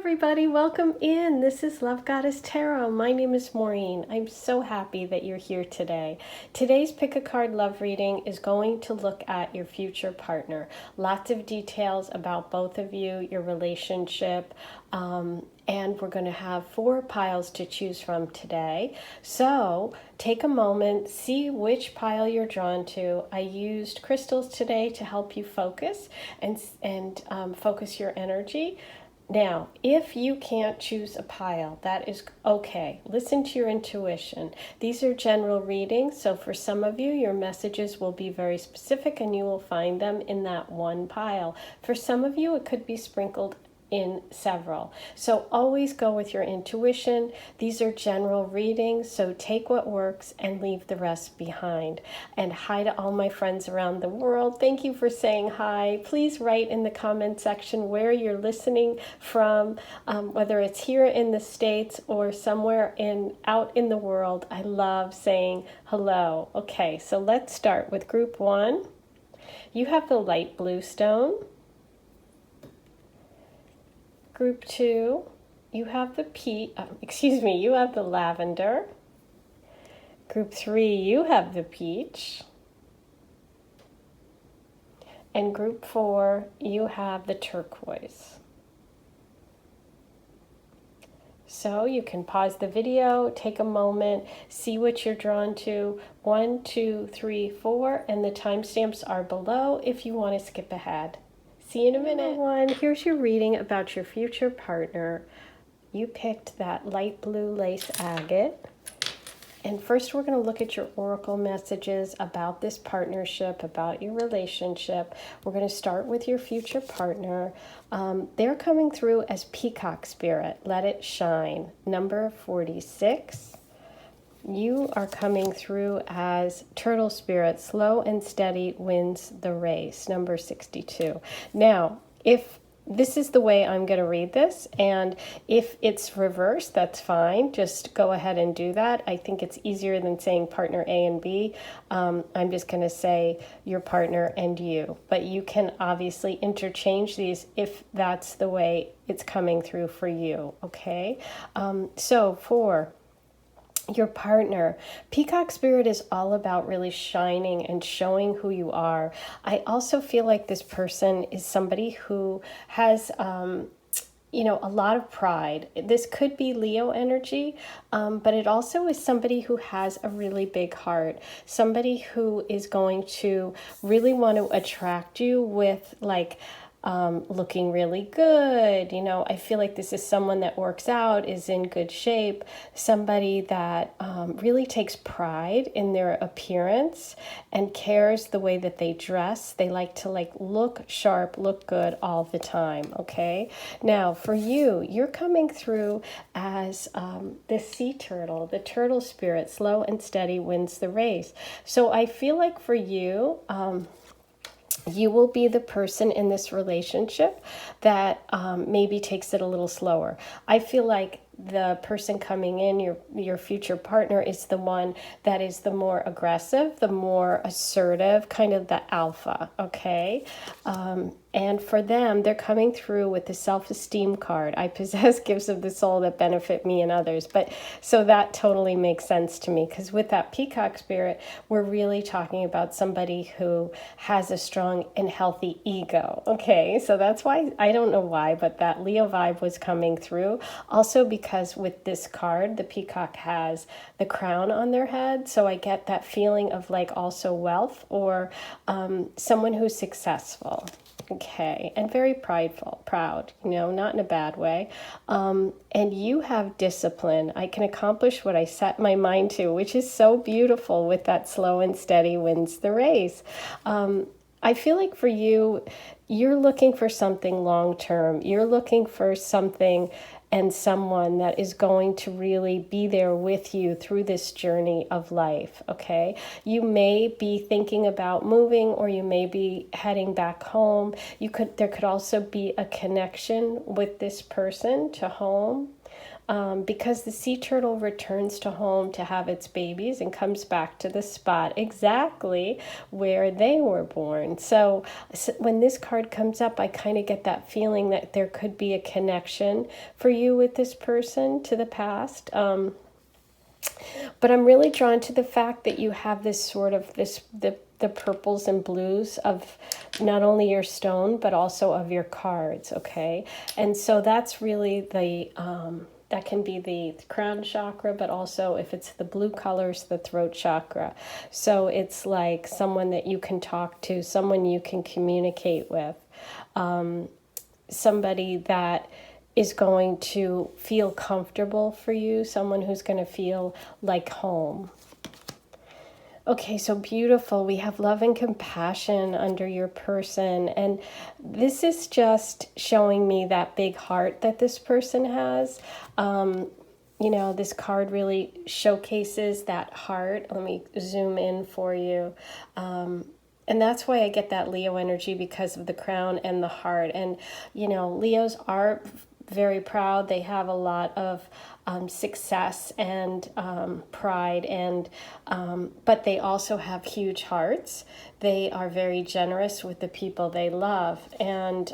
everybody, welcome in. This is Love Goddess Tarot. My name is Maureen. I'm so happy that you're here today. Today's pick a card love reading is going to look at your future partner. Lots of details about both of you, your relationship, and we're going to have 4 piles to choose from today. So take a moment, see which pile you're drawn to. I used crystals today to help you focus and focus your energy. Now, if you can't choose a pile, that is okay. Listen to your intuition. These are general readings, so for some of you, your messages will be very specific and you will find them in that one pile. For some of you, it could be sprinkled in several. So always go with your intuition. These are general readings, so take what works and leave the rest behind. And hi to all my friends around the world. Thank you for saying hi. Please write in the comment section where you're listening from, whether it's here in the States or somewhere out in the world. I love saying hello. Okay, so let's start with group 1. You have the light blue stone. Group 2, you have you have the lavender. Group 3, you have the peach. And group 4, you have the turquoise. So you can pause the video, take a moment, see what you're drawn to. 1, 2, 3, 4, and the timestamps are below if you want to skip ahead. See you in a minute. Number 1, here's your reading about your future partner. You picked that light blue lace agate. And first we're going to look at your oracle messages about this partnership, about your relationship. We're going to start with your future partner. They're coming through as peacock spirit. Let it shine. Number 46. You are coming through as turtle spirit. Slow and steady wins the race. Number 62. Now, if this is the way I'm going to read this, and if it's reversed, that's fine. Just go ahead and do that. I think it's easier than saying partner A and B. I'm just going to say your partner and you. But you can obviously interchange these if that's the way it's coming through for you, okay? So for your partner, peacock spirit is all about really shining and showing who you are. I also feel like this person is somebody who has a lot of pride. This could be Leo energy, but it also is somebody who has a really big heart, somebody who is going to really want to attract you with looking really good. I feel like this is someone that works out, is in good shape, somebody that really takes pride in their appearance and cares the way that they dress. They like to look sharp, look good all the time, okay? Now, for you, you're coming through as the sea turtle, the turtle spirit. Slow and steady wins the race. So I feel like for you, you will be the person in this relationship that maybe takes it a little slower. I feel like the person coming in, your future partner, is the one that is the more aggressive, the more assertive, kind of the alpha, okay? And for them, they're coming through with the self-esteem card. I possess gifts of the soul that benefit me and others. But so that totally makes sense to me, because with that peacock spirit, we're really talking about somebody who has a strong and healthy ego. Okay, so that's why, I don't know why, but that Leo vibe was coming through. Also because with this card, the peacock has the crown on their head. So I get that feeling of also wealth or someone who's successful. Okay, and very proud, not in a bad way. And you have discipline. I can accomplish what I set my mind to, which is so beautiful with that slow and steady wins the race. I feel like for you, you're looking for something long-term. You're looking for something and someone that is going to really be there with you through this journey of life, okay? You may be thinking about moving, or you may be heading back home. There could also be a connection with this person to home. because the sea turtle returns to home to have its babies and comes back to the spot exactly where they were born. So when this card comes up, I kind of get that feeling that there could be a connection for you with this person to the past. But I'm really drawn to the fact that you have this sort of the purples and blues of not only your stone, but also of your cards, okay? And so that's really the, that can be the crown chakra, but also if it's the blue colors, the throat chakra. So it's like someone that you can talk to, someone you can communicate with, somebody that is going to feel comfortable for you, someone who's going to feel like home. Okay, so beautiful. We have love and compassion under your person. And this is just showing me that big heart that this person has. You know, this card really showcases that heart. Let me zoom in for you. And that's why I get that Leo energy, because of the crown and the heart. And, you know, Leos are very proud. They have a lot of success and pride, and but they also have huge hearts. They are very generous with the people they love. And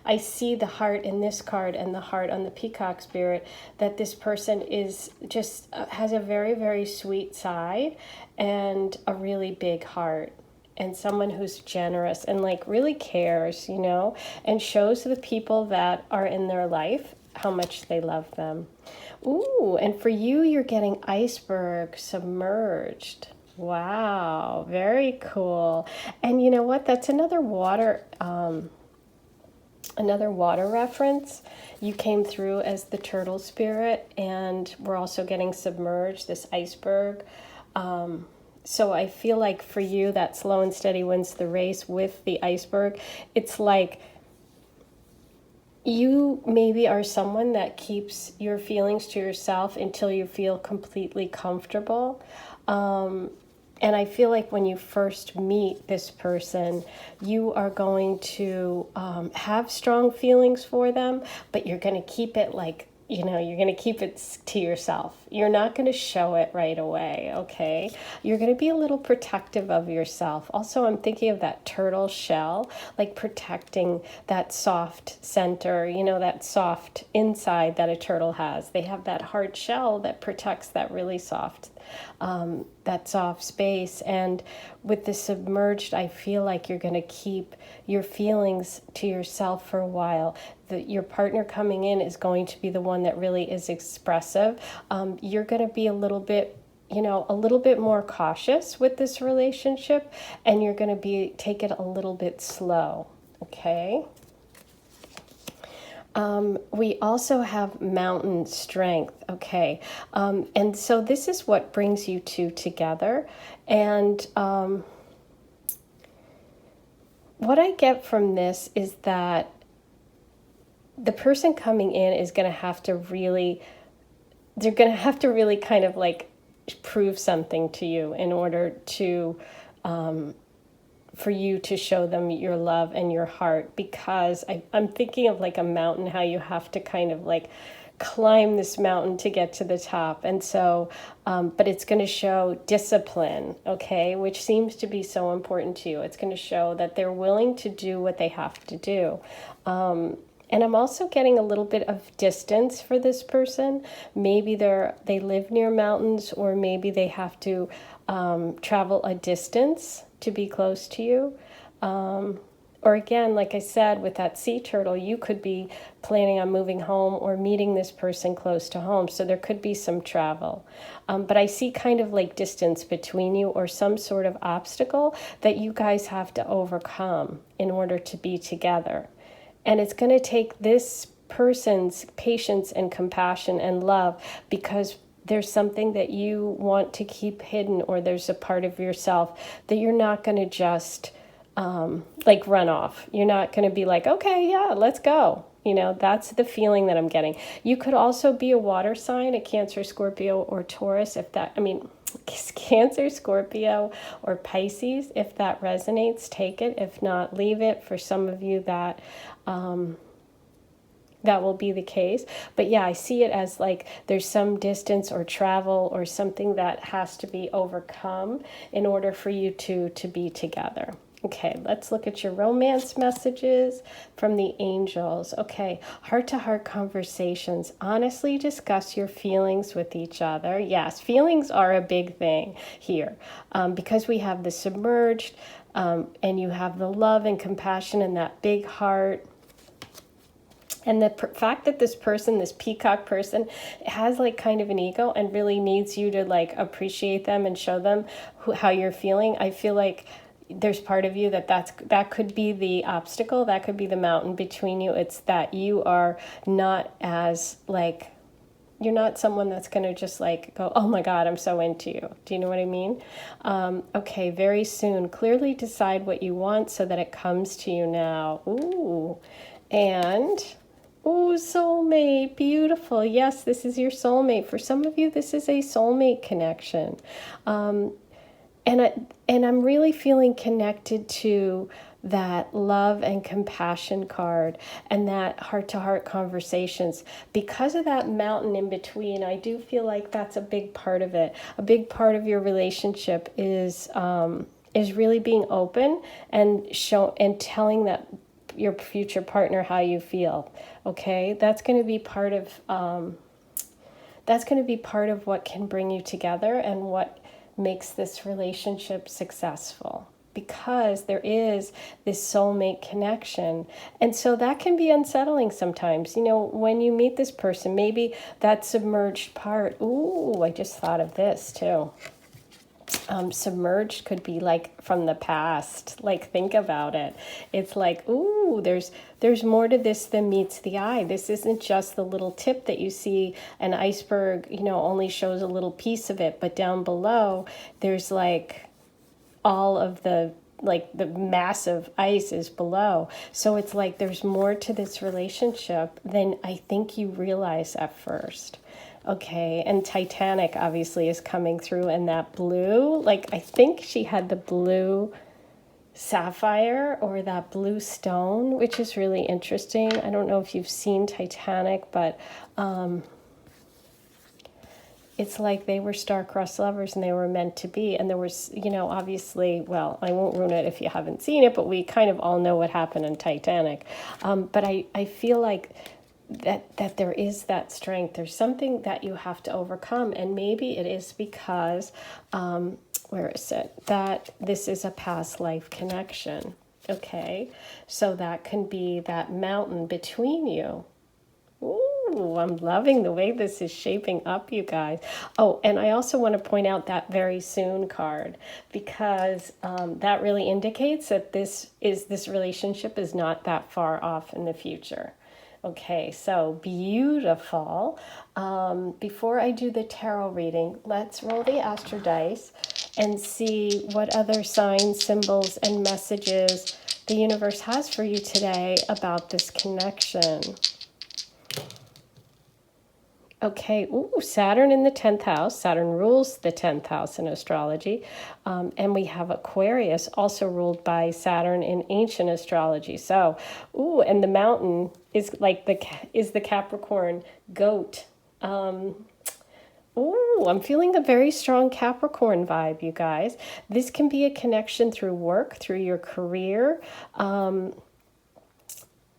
I see the heart in this card and the heart on the peacock spirit, that this person is just has a very, very sweet side and a really big heart. And someone who's generous and like really cares, you know, and shows the people that are in their life how much they love them. Ooh, and for you, you're getting iceberg, submerged. Wow, very cool. And you know what? That's another water reference. You came through as the turtle spirit, and we're also getting submerged, this iceberg. So I feel like for you, that slow and steady wins the race with the iceberg. It's like you maybe are someone that keeps your feelings to yourself until you feel completely comfortable. And I feel like when you first meet this person, you are going to have strong feelings for them, but you're going to keep it like, you know, you're going to keep it to yourself. You're not going to show it right away, okay? You're going to be a little protective of yourself. Also, I'm thinking of that turtle shell, like protecting that soft center, you know, that soft inside that a turtle has. They have that hard shell that protects that really soft space. And with the submerged, I feel like you're going to keep your feelings to yourself for a while. Your partner coming in is going to be the one that really is expressive. You're going to be a little bit, you know, a little bit more cautious with this relationship, and you're going to take it a little bit slow, okay? We also have mountain strength, okay? And so this is what brings you two together. And what I get from this is that the person coming in is going to have to really, they're going to have to really kind of like prove something to you in order to, for you to show them your love and your heart, because I'm thinking of like a mountain, how you have to kind of like climb this mountain to get to the top. And so, but it's going to show discipline, okay, which seems to be so important to you. It's going to show that they're willing to do what they have to do. And I'm also getting a little bit of distance for this person. Maybe they live near mountains, or maybe they have to travel a distance to be close to you. Or again, like I said, with that sea turtle, you could be planning on moving home or meeting this person close to home. So there could be some travel. But I see kind of like distance between you, or some sort of obstacle that you guys have to overcome in order to be together. And it's going to take this person's patience and compassion and love, because there's something that you want to keep hidden, or there's a part of yourself that you're not going to just like run off. You're not going to be like, okay, yeah, let's go. You know, that's the feeling that I'm getting. You could also be a water sign, a Cancer, Scorpio, or Taurus, Cancer, Scorpio, or Pisces. If that resonates, take it. If not, leave it. For some of you that that will be the case. But yeah, I see it as like there's some distance or travel or something that has to be overcome in order for you two to be together. Okay, let's look at your romance messages from the angels. Okay, heart-to-heart conversations. Honestly discuss your feelings with each other. Yes, feelings are a big thing here because we have the submerged and you have the love and compassion and that big heart. And the fact that this person, this peacock person, has like kind of an ego and really needs you to like appreciate them and show them how you're feeling. I feel like there's part of you that could be the obstacle, that could be the mountain between you. It's that you are not as like, you're not someone that's going to just like go, oh my God, I'm so into you. Do you know what I mean? Okay, very soon. Clearly decide what you want so that it comes to you now. Ooh, and... oh, soulmate, beautiful. Yes, this is your soulmate. For some of you, this is a soulmate connection. And I'm really feeling connected to that love and compassion card and that heart-to-heart conversations. Because of that mountain in between, I do feel like that's a big part of it. A big part of your relationship is really being open and telling that your future partner how you feel. Okay, that's going to be part of what can bring you together and what makes this relationship successful, because there is this soulmate connection. And so that can be unsettling sometimes. You know, when you meet this person, maybe that submerged part. Ooh, I just thought of this too. Submerged could be like from the past. Like, think about it. It's like, ooh, there's more to this than meets the eye. This isn't just the little tip that you see. An iceberg, you know, only shows a little piece of it, but down below there's like all of the massive ice is below. So it's like there's more to this relationship than I think you realize at first. Okay, and Titanic obviously is coming through, and that blue, like I think she had the blue sapphire or that blue stone, which is really interesting. I don't know if you've seen Titanic, but it's like they were star-crossed lovers and they were meant to be. And there was, you know, obviously, well, I won't ruin it if you haven't seen it, but we kind of all know what happened in Titanic. But I feel like that there is that strength. There's something that you have to overcome, and maybe it is because where is it, that this is a past life connection. Okay, so that can be that mountain between you. Ooh, I'm loving the way this is shaping up, you guys. Oh, and I also want to point out that very soon card, because that really indicates that this relationship is not that far off in the future. Okay, so beautiful. Before I do the tarot reading, let's roll the astro dice and see what other signs, symbols, and messages the universe has for you today about this connection. Okay, ooh, Saturn in the 10th house. Saturn rules the 10th house in astrology. And we have Aquarius, also ruled by Saturn in ancient astrology. So, ooh, and the mountain is like the Capricorn goat. Ooh, I'm feeling a very strong Capricorn vibe, you guys. This can be a connection through work, through your career,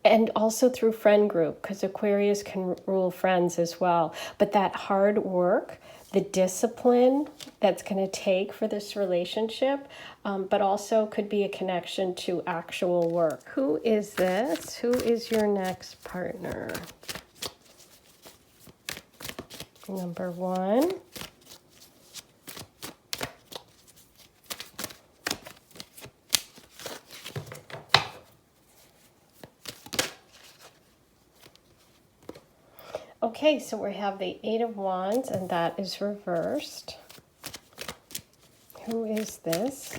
and also through friend group, because Aquarius can rule friends as well. But that hard work, the discipline that's going to take for this relationship, but also could be a connection to actual work. Who is this? Who is your next partner? Number one. Okay, so we have the Eight of Wands, and that is reversed. Who is this?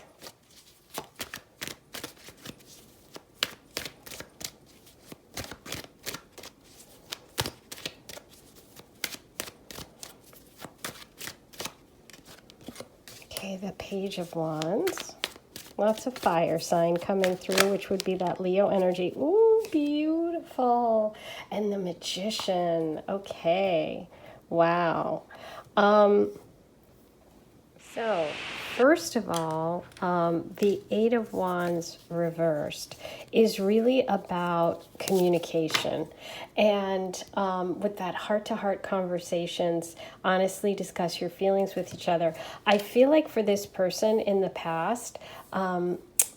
Okay, the Page of Wands. Lots of fire sign coming through, which would be that Leo energy. Ooh, beautiful. beautiful. And the Magician. Okay. Wow. So, first of all, the Eight of Wands reversed is really about communication. And with that heart-to-heart conversations, honestly discuss your feelings with each other. I feel like for this person in the past,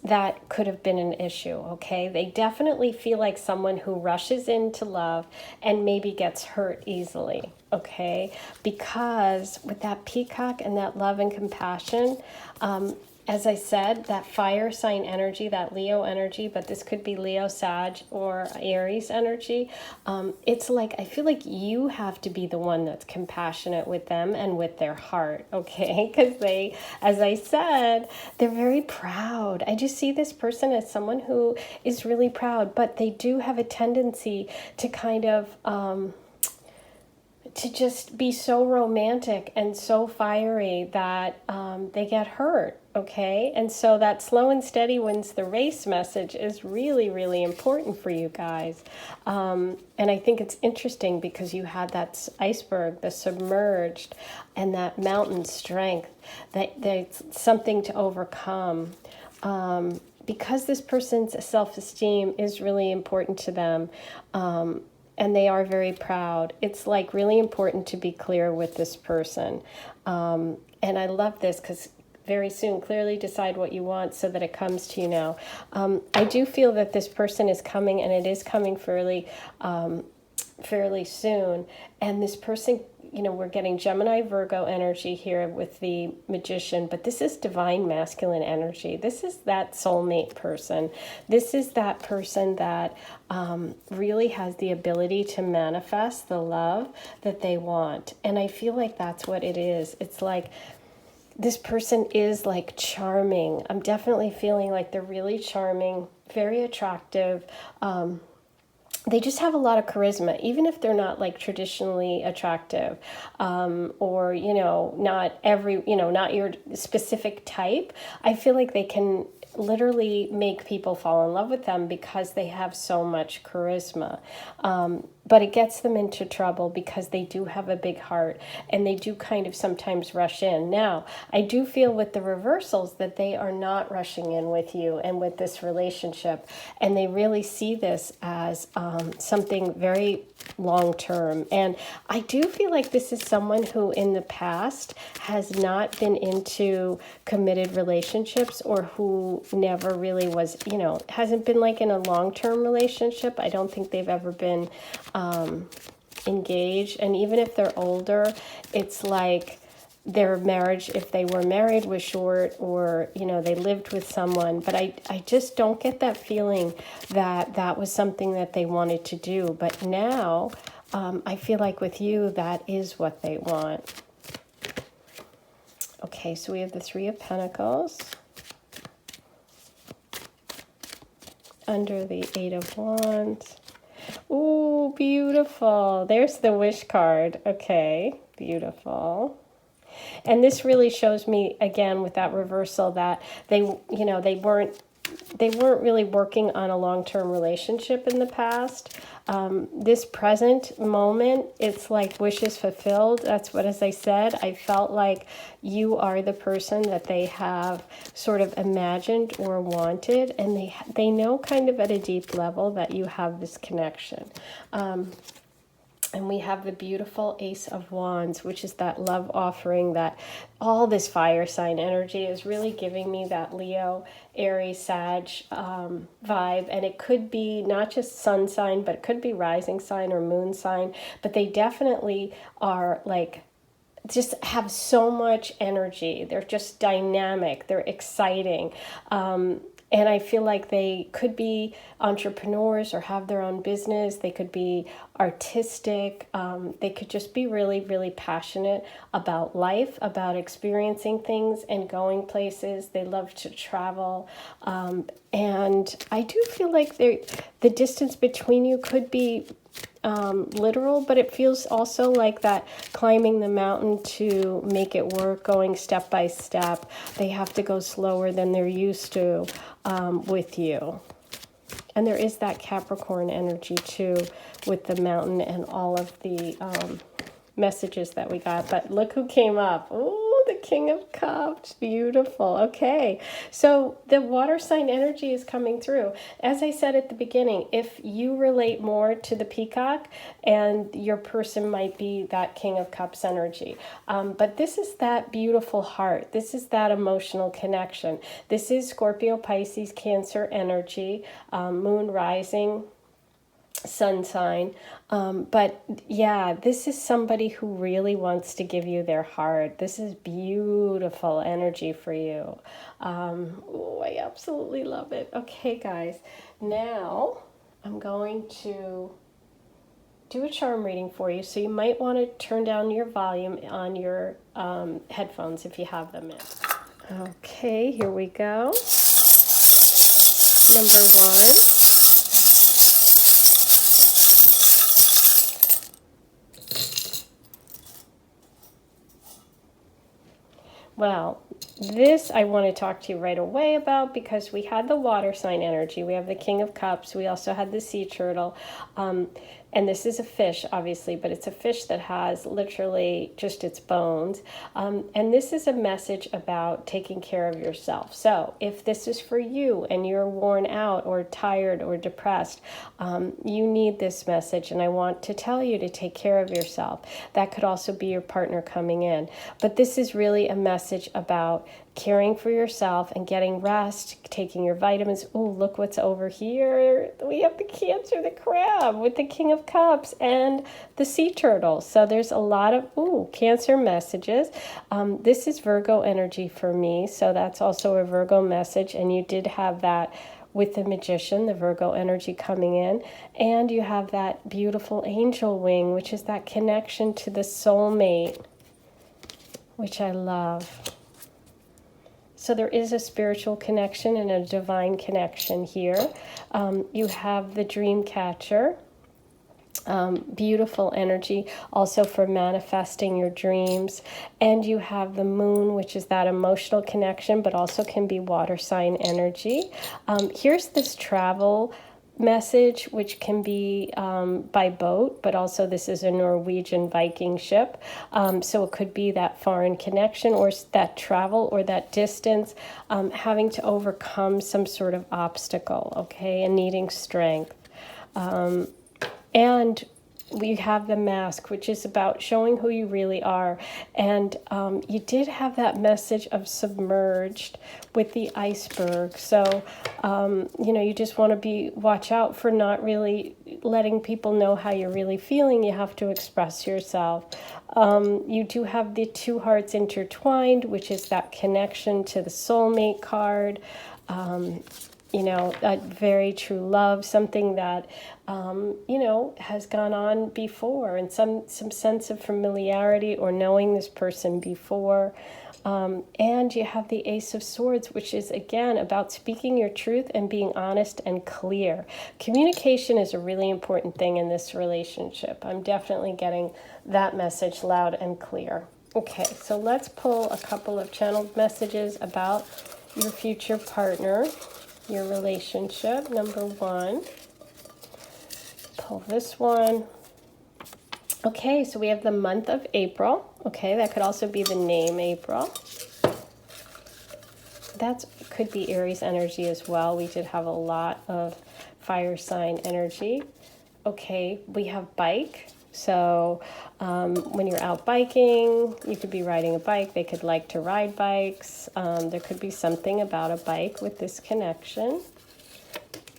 that could have been an issue, okay? They definitely feel like someone who rushes into love and maybe gets hurt easily, okay? Because with that peacock and that love and compassion, as I said, that fire sign energy, that Leo energy, but this could be Leo, Sag, or Aries energy. It's like, I feel like you have to be the one that's compassionate with them and with their heart, okay? Because they, as I said, they're very proud. I just see this person as someone who is really proud, but they do have a tendency to kind of, to just be so romantic and so fiery that they get hurt, okay? And so that slow and steady wins the race message is really, really important for you guys. And I think it's interesting because you had that iceberg, the submerged, and that mountain strength, that's something to overcome. Because this person's self-esteem is really important to them, and they are very proud. It's like really important to be clear with this person. And I love this because very soon, clearly decide what you want so that it comes to you now. I do feel that this person is coming, and it is coming fairly soon. And this person, you know, we're getting Gemini, Virgo energy here with the Magician, but this is divine masculine energy. This is that soulmate person. This is that person that really has the ability to manifest the love that they want. And I feel like that's what it is. It's like this person is like charming. I'm definitely feeling like they're really charming, very attractive. They just have a lot of charisma, even if they're not like traditionally attractive, or, you know, not every, you know, not your specific type. I feel like they can literally make people fall in love with them because they have so much charisma. But it gets them into trouble because they do have a big heart and they do kind of sometimes rush in. Now, I do feel with the reversals that they are not rushing in with you and with this relationship. And they really see this as something very long-term. And I do feel like this is someone who in the past has not been into committed relationships, or who never really was, you know, hasn't been like in a long-term relationship. I don't think they've ever been engaged. And even if they're older, it's like their marriage, if they were married, was short, or, you know, they lived with someone. But I just don't get that feeling that that was something that they wanted to do. But now I feel like with you, that is what they want. Okay, so we have the Three of Pentacles under the Eight of Wands. Ooh, beautiful. There's the wish card. Okay, beautiful. And this really shows me, again, with that reversal, that they, you know, they weren't really working on a long-term relationship in the past. This present moment, it's like wishes fulfilled. That's what, as I said, I felt like you are the person that they have sort of imagined or wanted, and they know kind of at a deep level that you have this connection. And we have the beautiful Ace of Wands, which is that love offering, that all this fire sign energy is really giving me that Leo, Aries, Sag vibe. And it could be not just sun sign, but it could be rising sign or moon sign. But they definitely are like, just have so much energy. They're just dynamic. They're exciting. And I feel like they could be entrepreneurs or have their own business. They could be artistic. They could just be really, really passionate about life, about experiencing things and going places. They love to travel. And I do feel like the distance between you could be literal, but it feels also like that climbing the mountain to make it work, going step by step. They have to go slower than they're used to with you. And there is that Capricorn energy too with the mountain and all of the messages that we got. But look who came up. Oh, the King of Cups. Beautiful. Okay. So the water sign energy is coming through. As I said at the beginning, if you relate more to the peacock, and your person might be that King of Cups energy. But this is that beautiful heart. This is that emotional connection. This is Scorpio, Pisces, Cancer energy, moon rising, sun sign. But yeah, this is somebody who really wants to give you their heart. This is beautiful energy for you. Oh, I absolutely love it. Okay, guys, now I'm going to do a charm reading for you. So you might want to turn down your volume on your headphones if you have them in. Okay, here we go. Number one. Well, this I want to talk to you right away about, because we had the water sign energy. We have the King of Cups. We also had the sea turtle. And this is a fish, obviously, but it's a fish that has literally just its bones. And this is a message about taking care of yourself. So if this is for you and you're worn out or tired or depressed, you need this message. And I want to tell you to take care of yourself. That could also be your partner coming in. But this is really a message about caring for yourself and getting rest, taking your vitamins. Oh, look what's over here. We have the Cancer, the crab with the King of Cups and the sea turtle. So there's a lot of, Cancer messages. This is Virgo energy for me. So that's also a Virgo message. And you did have that with the Magician, the Virgo energy coming in. And you have that beautiful angel wing, which is that connection to the soulmate, which I love. So there is a spiritual connection and a divine connection here. You have the dream catcher, beautiful energy, also for manifesting your dreams. And you have the moon, which is that emotional connection, but also can be water sign energy. Here's this travel message, which can be by boat, but also this is a Norwegian Viking ship. So it could be that foreign connection or that travel or that distance, having to overcome some sort of obstacle, okay, and needing strength. And we have the mask, which is about showing who you really are. And you did have that message of submerged with the iceberg. So, you just want to watch out for not really letting people know how you're really feeling. You have to express yourself. You do have the two hearts intertwined, which is that connection to the soulmate card. A very true love, something that, has gone on before, and some sense of familiarity or knowing this person before. And you have the Ace of Swords, which is, again, about speaking your truth and being honest and clear. Communication is a really important thing in this relationship. I'm definitely getting that message loud and clear. Okay, so let's pull a couple of channeled messages about your future partner, your relationship. Number one, pull this one. Okay, so we have the month of April. Okay, that could also be the name April. That could be Aries energy as well. We did have a lot of fire sign energy. Okay, we have bike. So when you're out biking, you could be riding a bike. They could like to ride bikes. There could be something about a bike with this connection.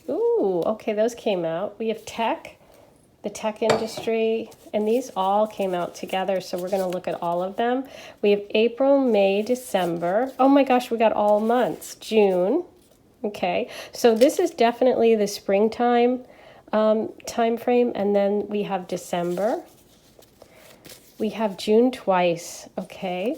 Ooh, okay, those came out. We have tech, the tech industry, and these all came out together. So we're going to look at all of them. We have April, May, December. Oh my gosh, we got all months. June. Okay, so this is definitely the springtime time frame. And then we have December. We have June twice. Okay.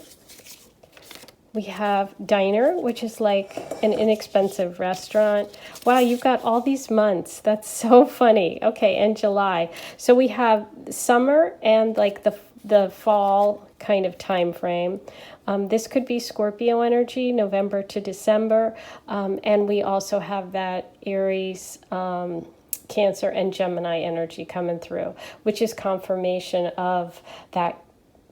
We have diner, which is like an inexpensive restaurant. Wow, you've got all these months. That's so funny. Okay, and July. So we have summer and like the fall kind of time frame. This could be Scorpio energy, November to December, and we also have that Aries, Cancer, and Gemini energy coming through, which is confirmation of that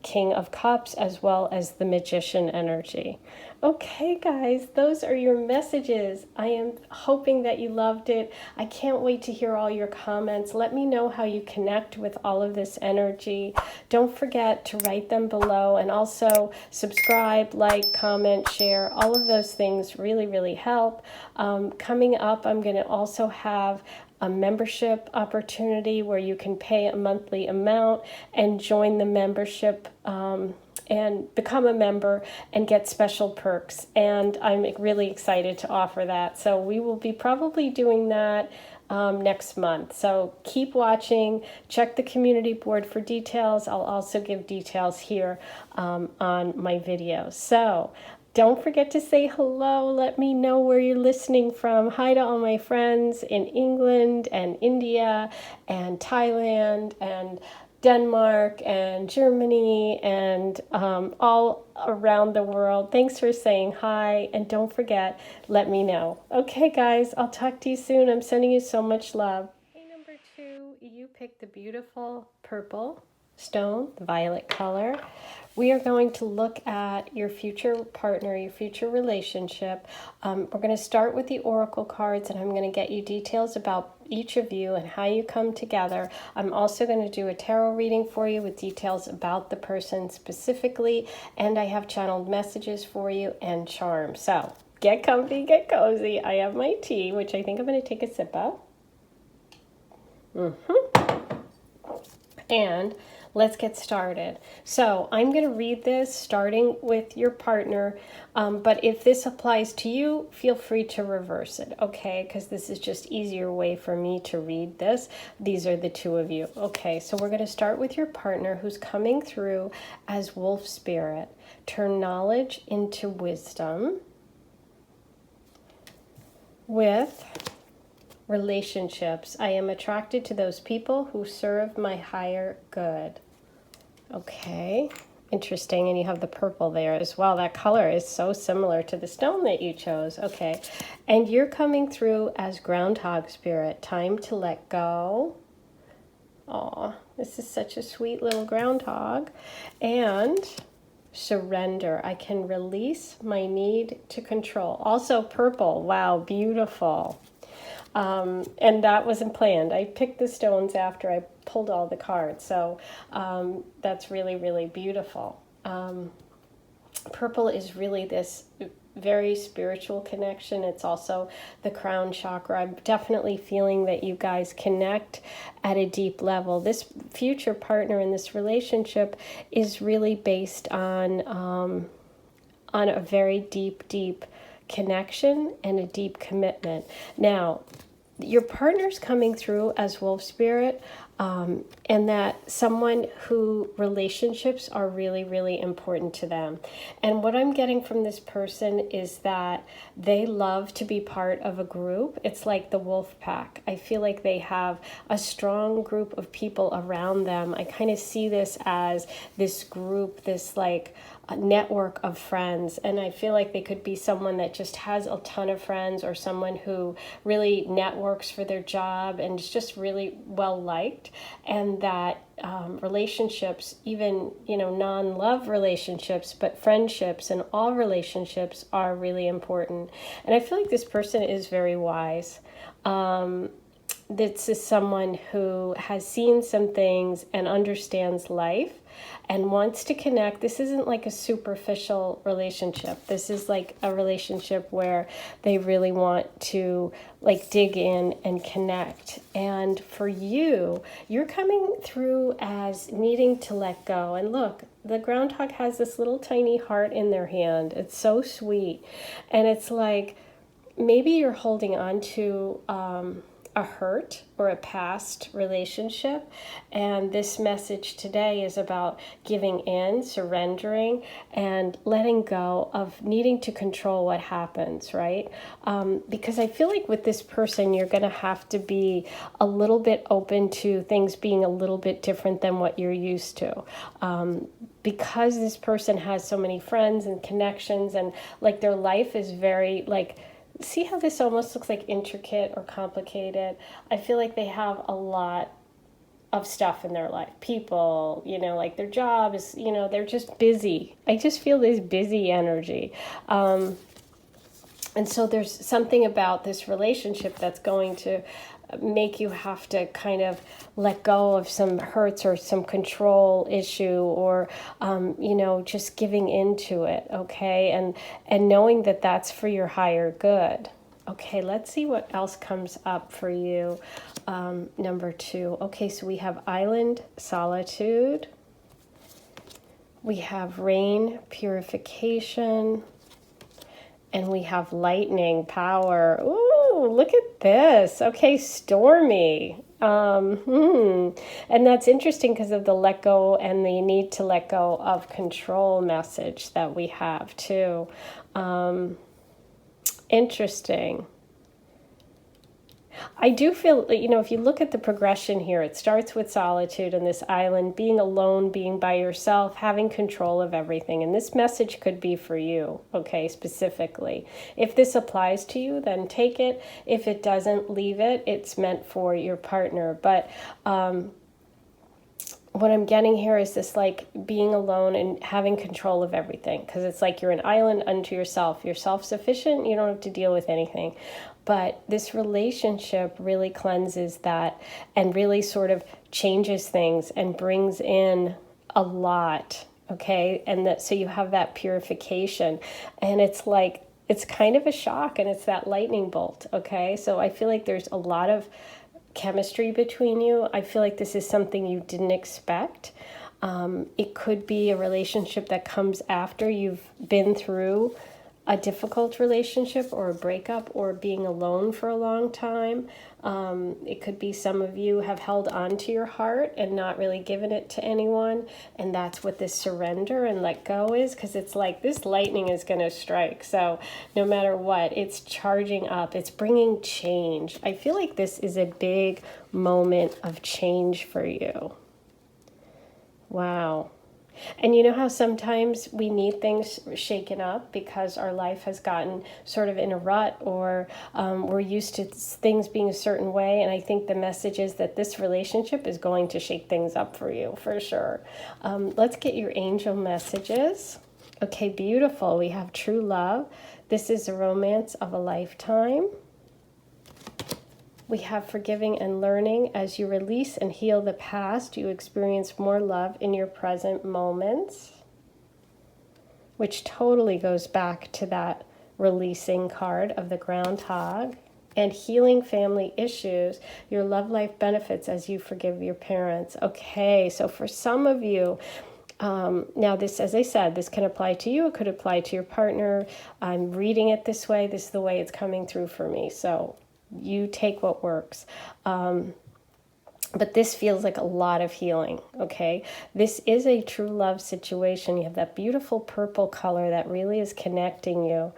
King of Cups as well as the Magician energy. Okay, guys, those are your messages. I am hoping that you loved it. I can't wait to hear all your comments. Let me know how you connect with all of this energy. Don't forget to write them below, and also subscribe, like, comment, share. All of those things really, really help. Coming up, I'm going to also have a membership opportunity where you can pay a monthly amount and join the membership and become a member and get special perks. And I'm really excited to offer that. So we will be probably doing that next month. So keep watching, check the community board for details. I'll also give details here on my videos. So don't forget to say hello. Let me know where you're listening from. Hi to all my friends in England and India and Thailand and Denmark and Germany and all around the world. Thanks for saying hi. And don't forget, let me know. Okay, guys, I'll talk to you soon. I'm sending you so much love. Okay, number 2, you picked the beautiful purple stone, the violet color. We are going to look at your future partner, your future relationship. We're going to start with the oracle cards, and I'm going to get you details about each of you and how you come together. I'm also going to do a tarot reading for you with details about the person specifically, and I have channeled messages for you and charms. So get comfy, get cozy. I have my tea, which I think I'm going to take a sip of. And let's get started. So I'm going to read this starting with your partner, but if this applies to you, feel free to reverse it, okay? Because this is just easier way for me to read this. These are the two of you. Okay, so we're going to start with your partner who's coming through as wolf spirit. Turn knowledge into wisdom with relationships. I am attracted to those people who serve my higher good. Okay, interesting. And you have the purple there as well. That color is so similar to the stone that you chose. Okay, and you're coming through as groundhog spirit. Time to let go. Aw, this is such a sweet little groundhog. And surrender. I can release my need to control. Also purple. Wow, beautiful. And that wasn't planned. I picked the stones after I pulled all the cards. So that's really, really beautiful. Purple is really this very spiritual connection. It's also the crown chakra. I'm definitely feeling that you guys connect at a deep level. This future partner in this relationship is really based on a very deep connection and a deep commitment. Now, your partner's coming through as wolf spirit, and that someone who relationships are really, really important to them. And what I'm getting from this person is that they love to be part of a group. It's like the wolf pack. I feel like they have a strong group of people around them. I kind of see this as this group, this like a network of friends, and I feel like they could be someone that just has a ton of friends, or someone who really networks for their job and is just really well liked, and that relationships, even non-love relationships, but friendships and all relationships are really important. And I feel like this person is very wise. This is someone who has seen some things and understands life and wants to connect. This isn't like a superficial relationship. This is like a relationship where they really want to like dig in and connect. And for you, you're coming through as needing to let go. And look, the groundhog has this little tiny heart in their hand. It's so sweet. And it's like maybe you're holding on to a a hurt or a past relationship. And this message today is about giving in, surrendering, and letting go of needing to control what happens, right? Because I feel like with this person, you're going to have to be a little bit open to things being a little bit different than what you're used to. Because this person has so many friends and connections, and like their life is very like, see how this almost looks like intricate or complicated? I feel like they have a lot of stuff in their life. People, like their job is, they're just busy. I just feel this busy energy. And so there's something about this relationship that's going to make you have to kind of let go of some hurts or some control issue, or just giving into it, okay, and knowing that that's for your higher good. Okay, let's see what else comes up for you. Number 2. Okay, so we have island, solitude. We have rain, purification. And we have lightning, power. Ooh, look at this. Okay, stormy. And that's interesting because of the let go and the need to let go of control message that we have too. Interesting. I do feel, if you look at the progression here, it starts with solitude and this island, being alone, being by yourself, having control of everything. And this message could be for you, okay, specifically. If this applies to you, then take it. If it doesn't, leave it. It's meant for your partner. But what I'm getting here is this like being alone and having control of everything, because it's like you're an island unto yourself. You're self-sufficient. You don't have to deal with anything. But this relationship really cleanses that and really sort of changes things and brings in a lot, okay? And that, so you have that purification, and it's like, it's kind of a shock, and it's that lightning bolt, okay? So I feel like there's a lot of chemistry between you. I feel like this is something you didn't expect. It could be a relationship that comes after you've been through a difficult relationship or a breakup or being alone for a long time. It could be some of you have held on to your heart and not really given it to anyone. And that's what this surrender and let go is, because it's like this lightning is going to strike. So no matter what, it's charging up. It's bringing change. I feel like this is a big moment of change for you. Wow. And you know how sometimes we need things shaken up because our life has gotten sort of in a rut, or we're used to things being a certain way. And I think the message is that this relationship is going to shake things up for you, for sure. Let's get your angel messages. Okay, beautiful. We have true love. This is a romance of a lifetime. We have forgiving and learning. As you release and heal the past, you experience more love in your present moments, which totally goes back to that releasing card of the groundhog. And healing family issues, your love life benefits as you forgive your parents. Okay, so for some of you, now this, as I said, this can apply to you. It could apply to your partner. I'm reading it this way. This is the way it's coming through for me. So you take what works. But this feels like a lot of healing, okay? This is a true love situation. You have that beautiful purple color that really is connecting you.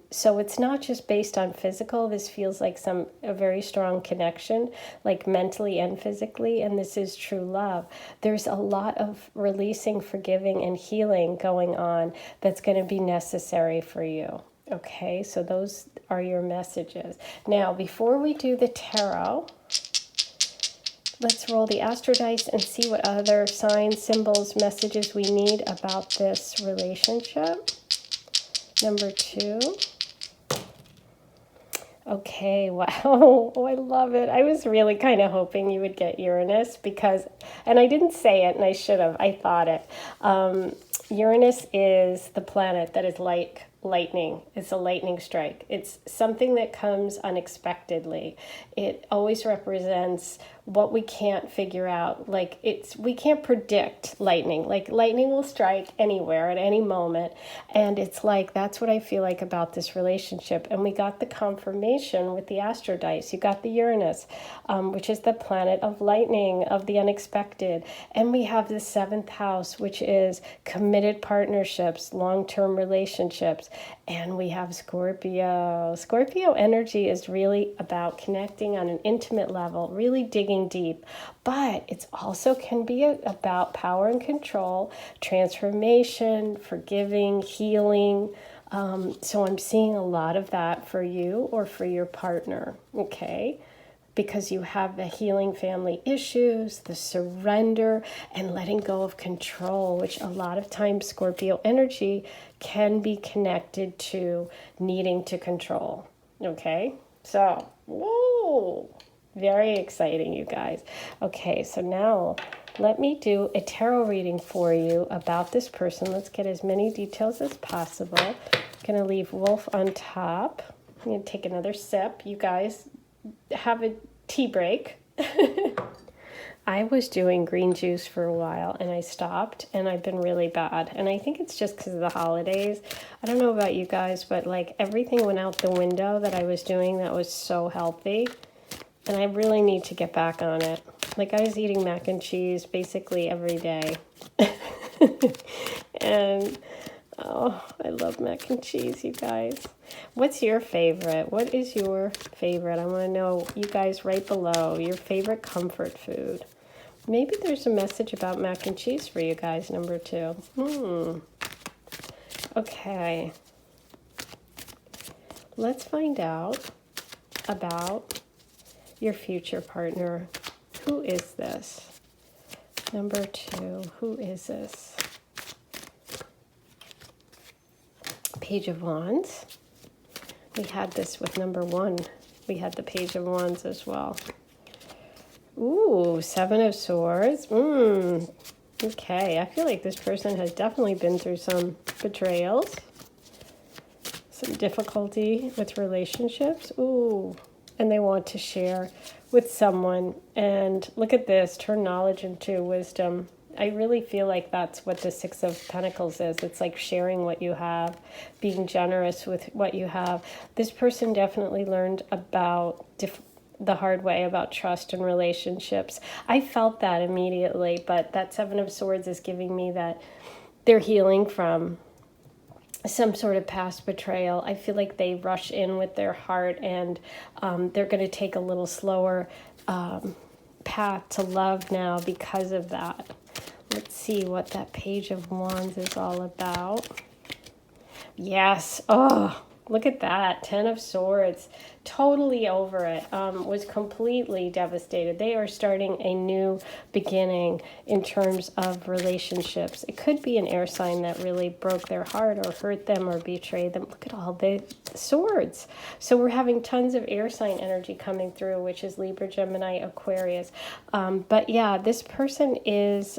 So it's not just based on physical. This feels like a very strong connection, like mentally and physically, and this is true love. There's a lot of releasing, forgiving, and healing going on that's going to be necessary for you. Okay, so those are your messages. Now, before we do the tarot, let's roll the astro dice and see what other signs, symbols, messages we need about this relationship. Number 2. Okay, wow. Oh, I love it. I was really kind of hoping you would get Uranus because, and I didn't say it and I should have, I thought it. Uranus is the planet that is like lightning. It's a lightning strike. It's something that comes unexpectedly. It always represents what we can't figure out. Like we can't predict lightning. Like lightning will strike anywhere at any moment. And it's like, that's what I feel like about this relationship. And we got the confirmation with the astro dice. You got the Uranus, which is the planet of lightning, of the unexpected. And we have the 7th house, which is committed partnerships, long-term relationships. And we have Scorpio. Scorpio energy is really about connecting on an intimate level, really digging deep. But it's also can be about power and control, transformation, forgiving, healing. So I'm seeing a lot of that for you or for your partner, okay? Because you have the healing family issues, the surrender, and letting go of control, which a lot of times Scorpio energy can be connected to needing to control, okay? So, whoa, very exciting, you guys. Okay, so now let me do a tarot reading for you about this person. Let's get as many details as possible. I'm going to leave Wolf on top. I'm going to take another sip. You guys have a tea break. I was doing green juice for a while and I stopped, and I've been really bad. And I think it's just because of the holidays. I don't know about you guys, but like everything went out the window that I was doing that was so healthy. And I really need to get back on it. Like I was eating mac and cheese basically every day. And oh, I love mac and cheese, you guys. What's your favorite? What is your favorite? I want to know, you guys, right below, your favorite comfort food. Maybe there's a message about mac and cheese for you guys, number 2. Okay. Let's find out about your future partner. Who is this? Number 2, who is this? Page of Wands. We had this with number 1. We had the Page of Wands as well. Ooh, 7 of Swords. Okay, I feel like this person has definitely been through some betrayals, some difficulty with relationships. Ooh, and they want to share with someone. And look at this, turn knowledge into wisdom. I really feel like that's what the 6 of Pentacles is. It's like sharing what you have, being generous with what you have. This person definitely learned about the hard way about trust and relationships. I felt that immediately, but that 7 of Swords is giving me that they're healing from some sort of past betrayal. I feel like they rush in with their heart, and they're going to take a little slower path to love now because of that. Let's see what that Page of Wands is all about. Yes. Oh, look at that. 10 of Swords. Totally over it. Was completely devastated. They are starting a new beginning in terms of relationships. It could be an air sign that really broke their heart or hurt them or betrayed them. Look at all the swords. So we're having tons of air sign energy coming through, which is Libra, Gemini, Aquarius. But yeah, this person is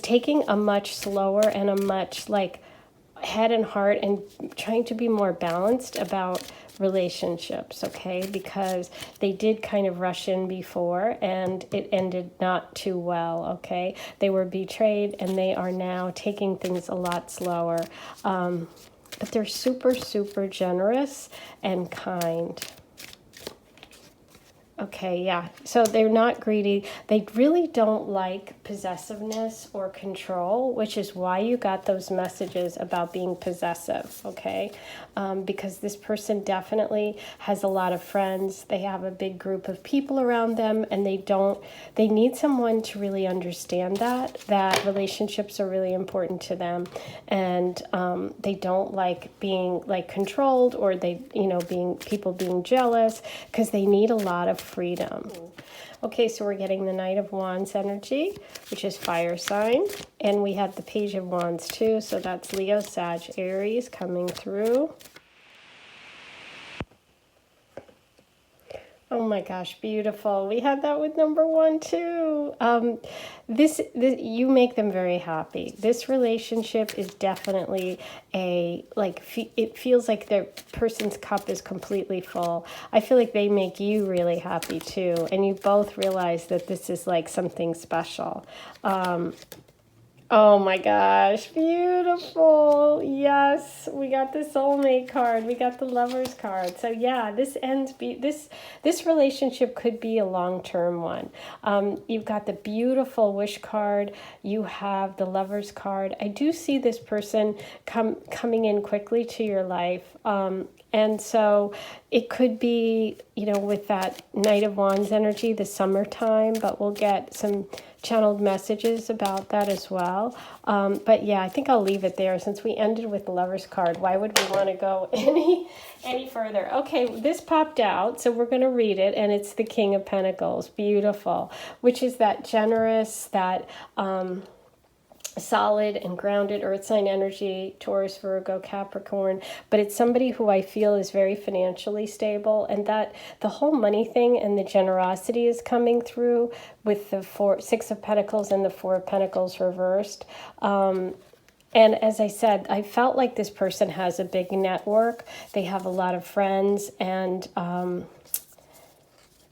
taking a much slower and a much like head and heart and trying to be more balanced about relationships, okay? Because they did kind of rush in before and it ended not too well, okay? They were betrayed and they are now taking things a lot slower. But they're super, super generous and kind. Okay, yeah. So they're not greedy. They really don't like possessiveness or control, which is why you got those messages about being possessive, okay? Because this person definitely has a lot of friends. They have a big group of people around them, and they need someone to really understand that relationships are really important to them, and they don't like being like controlled or people being jealous, because they need a lot of freedom. Okay, so we're getting the Knight of Wands energy, which is fire sign, and we have the Page of Wands too, so that's Leo, Sag, Aries coming through. Oh my gosh, beautiful. We had that with number one too. This you make them very happy. This relationship is definitely it feels like the person's cup is completely full. I feel like they make you really happy too, and you both realize that this is like something special. Oh my gosh, beautiful. Yes, we got the soulmate card. We got the lovers card. So yeah, this relationship could be a long-term one. You've got the beautiful wish card. You have the lovers card. I do see this person coming in quickly to your life. And so it could be, with that Knight of Wands energy, the summertime, but we'll get some channeled messages about that as well. But yeah, I think I'll leave it there since we ended with the Lover's card. Why would we want to go any further? Okay, this popped out, so we're going to read it, and it's the King of Pentacles. Beautiful, which is that generous, that solid and grounded earth sign energy, Taurus, Virgo, Capricorn, but it's somebody who I feel is very financially stable, and that the whole money thing and the generosity is coming through with the Six of Pentacles and the Four of Pentacles reversed. And as I said, I felt like this person has a big network. They have a lot of friends, and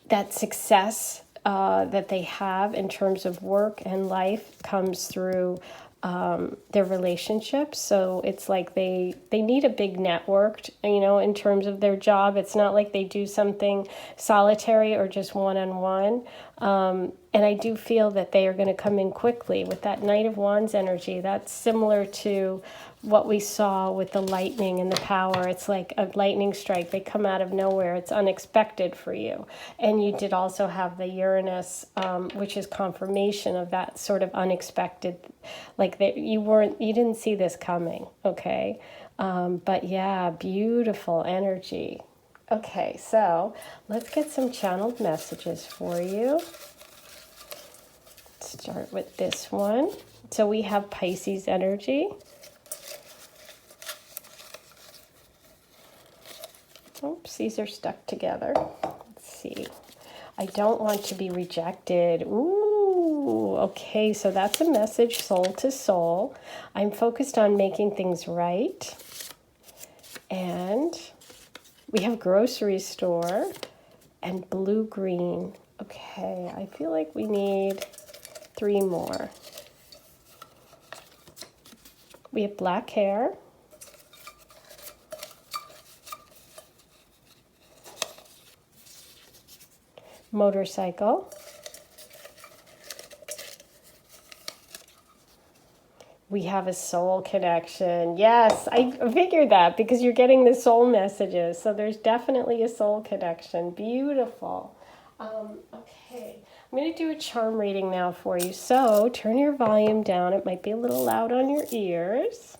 that success that they have in terms of work and life comes through their relationships. So it's like they need a big network, in terms of their job. It's not like they do something solitary or just one-on-one. And I do feel that they are going to come in quickly with that Knight of Wands energy. That's similar to what we saw with the lightning and the power. It's like a lightning strike. They come out of nowhere. It's unexpected for you. And you did also have the Uranus, which is confirmation of that sort of unexpected, like that you didn't see this coming, okay? But yeah, beautiful energy. Okay, so let's get some channeled messages for you. Start with this one. So we have Pisces energy. Oops, these are stuck together. Let's see. I don't want to be rejected. Ooh, okay, so that's a message, soul to soul. I'm focused on making things right. And we have grocery store and blue-green. Okay, I feel like we need 3 more. We have black hair. Motorcycle. We have a soul connection. Yes, I figured that because you're getting the soul messages. So there's definitely a soul connection. Beautiful. Okay, I'm going to do a charm reading now for you. So turn your volume down. It might be a little loud on your ears.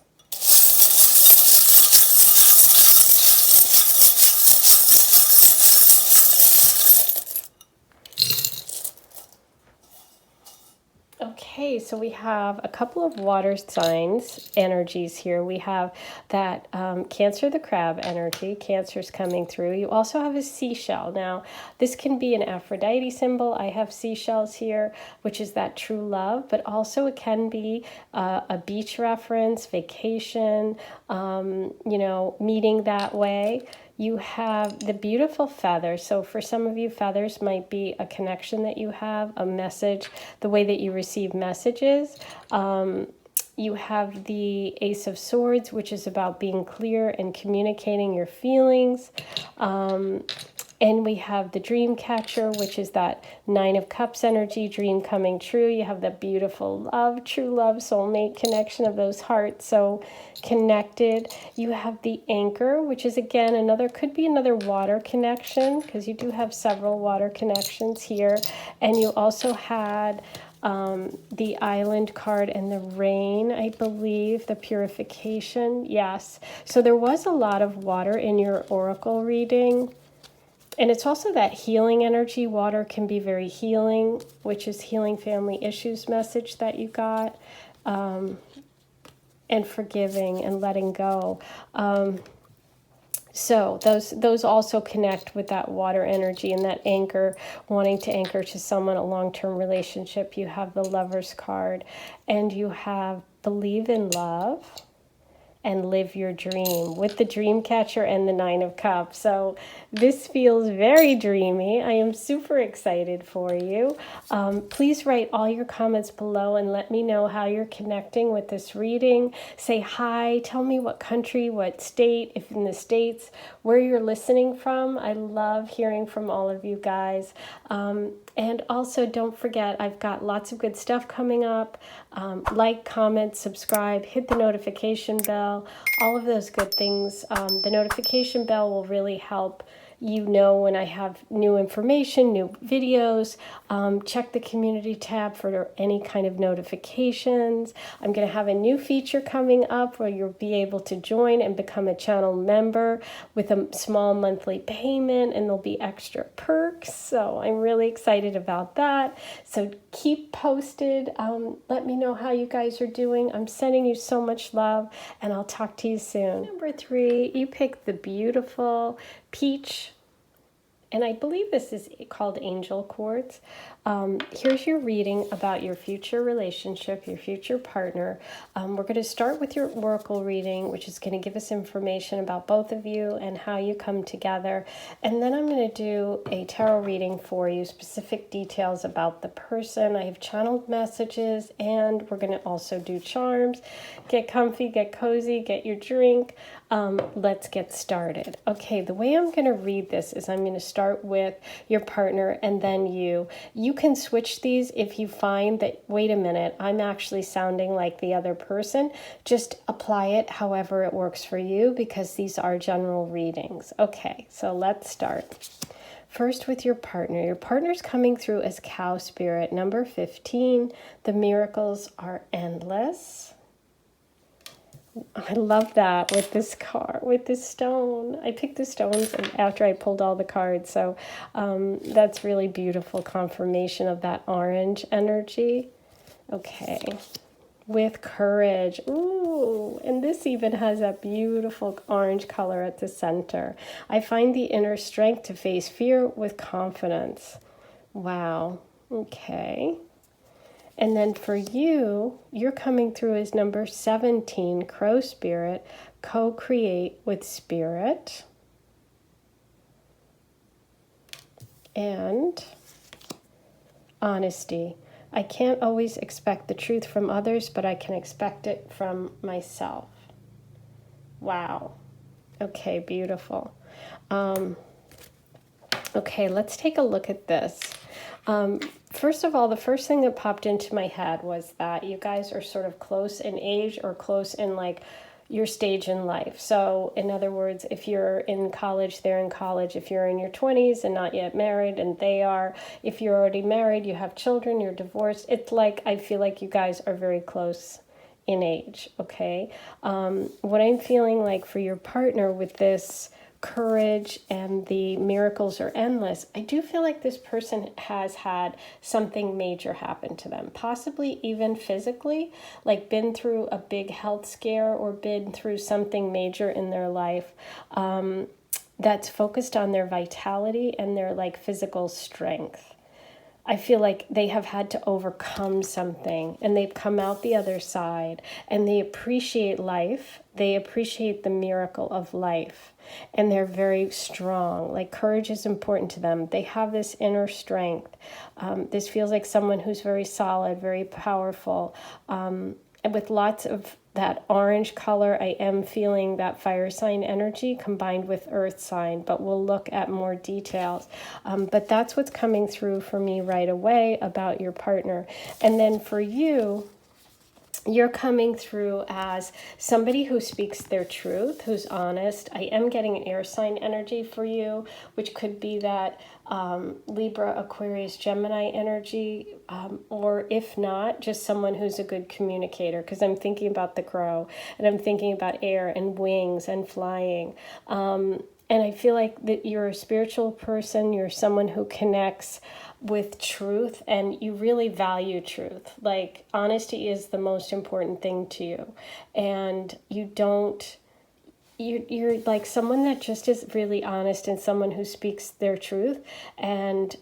Okay, so we have a couple of water signs energies here. We have that Cancer the crab energy. Cancer's coming through. You also have a seashell. Now, this can be an Aphrodite symbol. I have seashells here, which is that true love, but also it can be a beach reference, vacation, meeting that way. You have the beautiful feather. So for some of you, feathers might be a connection that you have, a message, the way that you receive messages. You have the Ace of Swords, which is about being clear and communicating your feelings. And we have the dream catcher, which is that 9 of Cups energy, dream coming true. You have the beautiful love, true love, soulmate connection of those hearts, so connected. You have the anchor, which is again could be another water connection, because you do have several water connections here. And you also had the island card and the rain, I believe, the purification. Yes. So there was a lot of water in your oracle reading. And it's also that healing energy. Water can be very healing, which is healing family issues message that you got, and forgiving and letting go. So those also connect with that water energy and that anchor, wanting to anchor to someone, a long-term relationship. You have the Lover's card, and you have believe in love and live your dream with the dream catcher and the 9 of Cups. So this feels very dreamy. I am super excited for you. Please write all your comments below and let me know how you're connecting with this reading. Say hi, tell me what country, what state, if in the States, where you're listening from. I love hearing from all of you guys. And also don't forget, I've got lots of good stuff coming up. Like, comment, subscribe, hit the notification bell, all of those good things. The notification bell will really help you know when I have new information, new videos. Check the community tab for any kind of notifications. I'm going to have a new feature coming up where you'll be able to join and become a channel member with a small monthly payment, and there'll be extra perks. So I'm really excited about that. So keep posted. Let me know how you guys are doing. I'm sending you so much love, and I'll talk to you soon. Number 3, you picked the beautiful peach, and I believe this is called angel quartz. Here's your reading about your future relationship, your future partner. We're going to start with your oracle reading, which is going to give us information about both of you and how you come together. And then I'm going to do a tarot reading for you, specific details about the person. I have channeled messages, and we're going to also do charms. Get comfy, get cozy, get your drink. Let's get started. Okay, the way I'm going to read this is I'm going to start with your partner and then you. You can switch these if you find that, wait a minute, I'm actually sounding like the other person. Just apply it however it works for you, because these are general readings. Okay, so let's start. First with your partner. Your partner's coming through as cow spirit, number 15. The miracles are endless. I love that with this card, with this stone. I picked the stones after I pulled all the cards, so that's really beautiful confirmation of that orange energy. Okay, with courage. Ooh, and this even has that beautiful orange color at the center. I find the inner strength to face fear with confidence. Wow, okay. And then for you, you're coming through as number 17, Crow Spirit, co-create with Spirit. And honesty. I can't always expect the truth from others, but I can expect it from myself. Wow. Okay, beautiful. Okay, let's take a look at this. First of all, the first thing that popped into my head was that you guys are sort of close in age or close in like your stage in life. So in other words, if you're in college, they're in college. If you're in your 20s and not yet married and they are, if you're already married, you have children, you're divorced. It's like, I feel like you guys are very close in age, okay? What I'm feeling like for your partner with this courage and the miracles are endless, I do feel like this person has had something major happen to them, possibly even physically, like been through a big health scare or been through something major in their life that's focused on their vitality and their like physical strength. I feel like they have had to overcome something and they've come out the other side and they appreciate life. They appreciate the miracle of life and they're very strong. Like courage is important to them. They have this inner strength. This feels like someone who's very solid, very powerful, and with lots of that orange color. I am feeling that fire sign energy combined with earth sign, but we'll look at more details. But that's what's coming through for me right away about your partner. And then for you, you're coming through as somebody who speaks their truth, who's honest. I am getting an air sign energy for you, which could be that Libra, Aquarius, Gemini energy, or if not, just someone who's a good communicator, because I'm thinking about the crow, and I'm thinking about air and wings and flying. And I feel like that you're a spiritual person, you're someone who connects with truth, and you really value truth. Like, honesty is the most important thing to you. And you don't you're like someone that just is really honest and someone who speaks their truth, and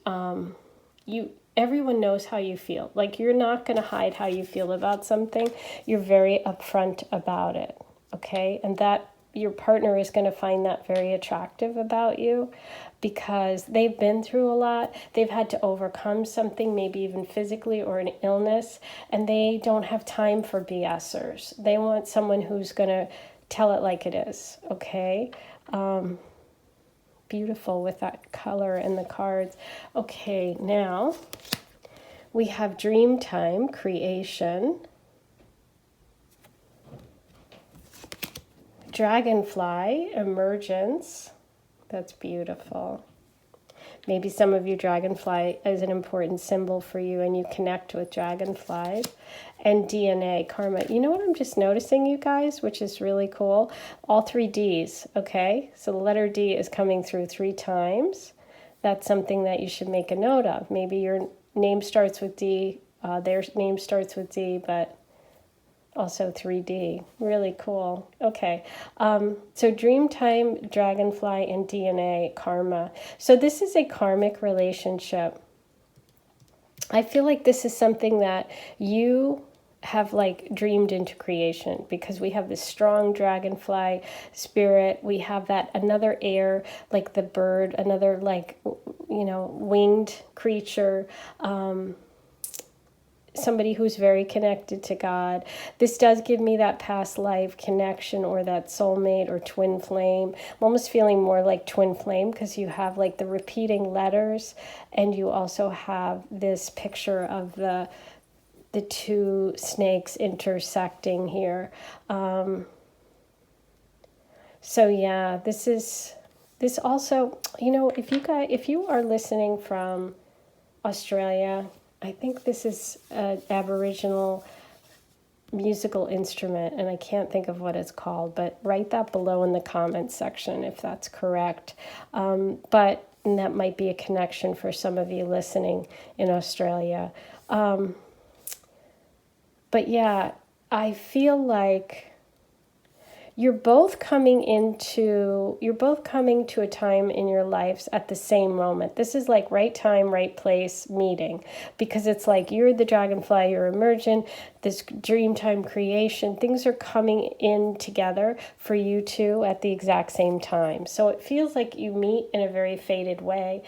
everyone knows how you feel. Like, you're not going to hide how you feel about something. You're very upfront about it, okay? And that your partner is going to find that very attractive about you, because they've been through a lot. They've had to overcome something, maybe even physically or an illness, and they don't have time for BSers. They want someone who's going to tell it like it is, okay? Beautiful with that color and the cards. Okay, now we have dream time, creation, dragonfly, emergence. That's beautiful. Maybe some of you, dragonfly is an important symbol for you and you connect with dragonflies. And DNA, karma. You know what I'm just noticing, you guys, which is really cool? All 3 Ds, okay? So the letter D is coming through 3 times. That's something that you should make a note of. Maybe your name starts with D, their name starts with D, but also 3D. Really cool. Okay. So Dreamtime, Dragonfly, and DNA, karma. So this is a karmic relationship. I feel like this is something that you have like dreamed into creation, because we have this strong dragonfly spirit. We have that another air, like the bird, another like, winged creature, somebody who's very connected to God. This does give me that past life connection, or that soulmate or twin flame. I'm almost feeling more like twin flame, because you have like the repeating letters, and you also have this picture of the 2 snakes intersecting here. So yeah, this also, if you are listening from Australia, I think this is an Aboriginal musical instrument, and I can't think of what it's called, but write that below in the comments section if that's correct. And that might be a connection for some of you listening in Australia. But yeah, I feel like you're both coming to a time in your lives at the same moment. This is like right time, right place meeting, because it's like you're the dragonfly, you're emergent, this dream time creation, things are coming in together for you two at the exact same time. So it feels like you meet in a very fated way.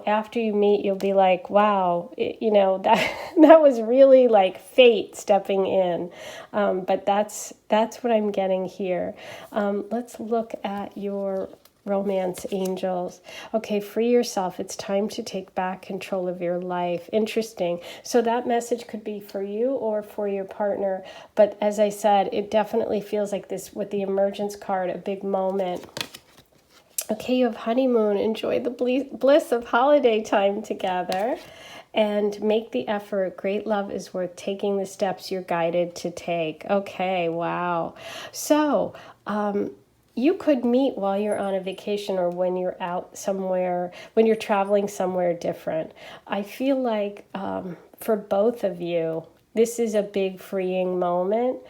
After you meet, you'll be like, wow, that was really like fate stepping in. But that's what I'm getting here. Let's look at your romance angels. Okay, free yourself. It's time to take back control of your life. Interesting. So that message could be for you or for your partner. But as I said, it definitely feels like this with the emergence card, a big moment. Okay, you have honeymoon. Enjoy the bliss of holiday time together. And make the effort. Great love is worth taking the steps you're guided to take. Okay, wow. So, you could meet while you're on a vacation, or when you're out somewhere, when you're traveling somewhere different. I feel like for both of you, this is a big freeing moment.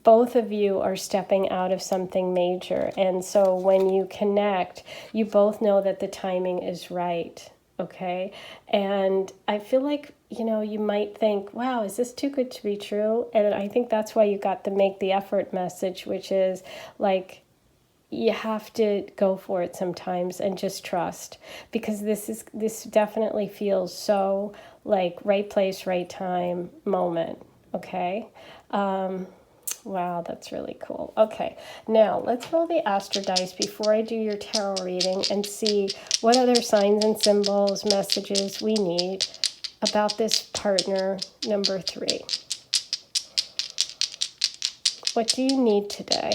Both of you are stepping out of something major. And so when you connect, you both know that the timing is right. Okay. And I feel like, you might think, wow, is this too good to be true? And I think that's why you got the make the effort message, which is like, you have to go for it sometimes and just trust, because this definitely feels so like right place, right time moment. Okay. Wow, that's really cool. Okay, now let's roll the Astro dice before I do your tarot reading and see what other signs and symbols, messages we need about this partner number 3. What do you need today?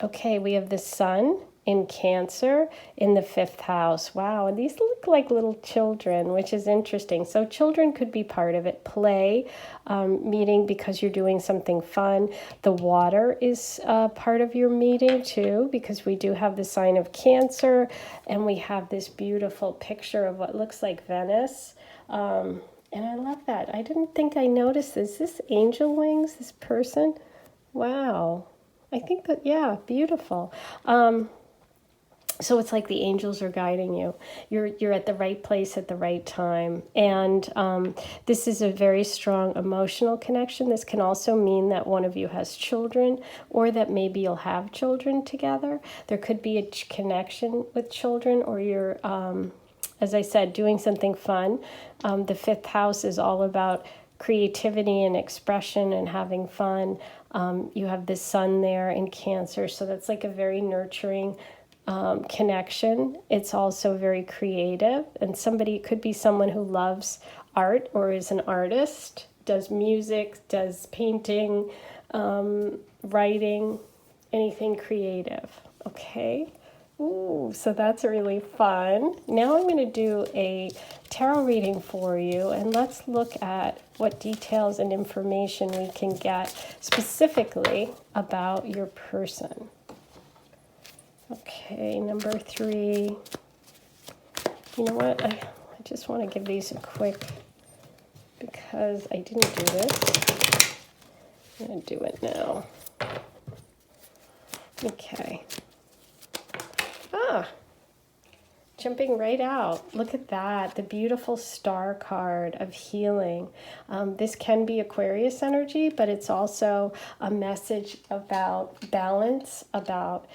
Okay, we have the Sun in Cancer in the 5th house. Wow, and these look like little children, which is interesting. So children could be part of it. Play, meeting because you're doing something fun. The water is part of your meeting too, because we do have the sign of Cancer, and we have this beautiful picture of what looks like Venice. And I love that. I didn't think I noticed this. Is this angel wings, this person? Wow. I think that, yeah, beautiful. So it's like the angels are guiding you. You're at the right place at the right time. And this is a very strong emotional connection. This can also mean that one of you has children, or that maybe you'll have children together. There could be a connection with children, or you're, as I said, doing something fun. The fifth house is all about creativity and expression and having fun. You have the sun there in Cancer, so that's like a very nurturing connection. It's also very creative, and somebody could be someone who loves art or is an artist, does music, does painting, writing, anything creative. Okay. Ooh, so that's really fun. Now I'm going to do a tarot reading for you, and let's look at what details and information we can get specifically about your person. Okay, number 3. You know what? I just want to give these a quick, because I didn't do this. I'm going to do it now. Okay. Jumping right out. Look at that. The beautiful star card of healing. This can be Aquarius energy, but it's also a message about balance, about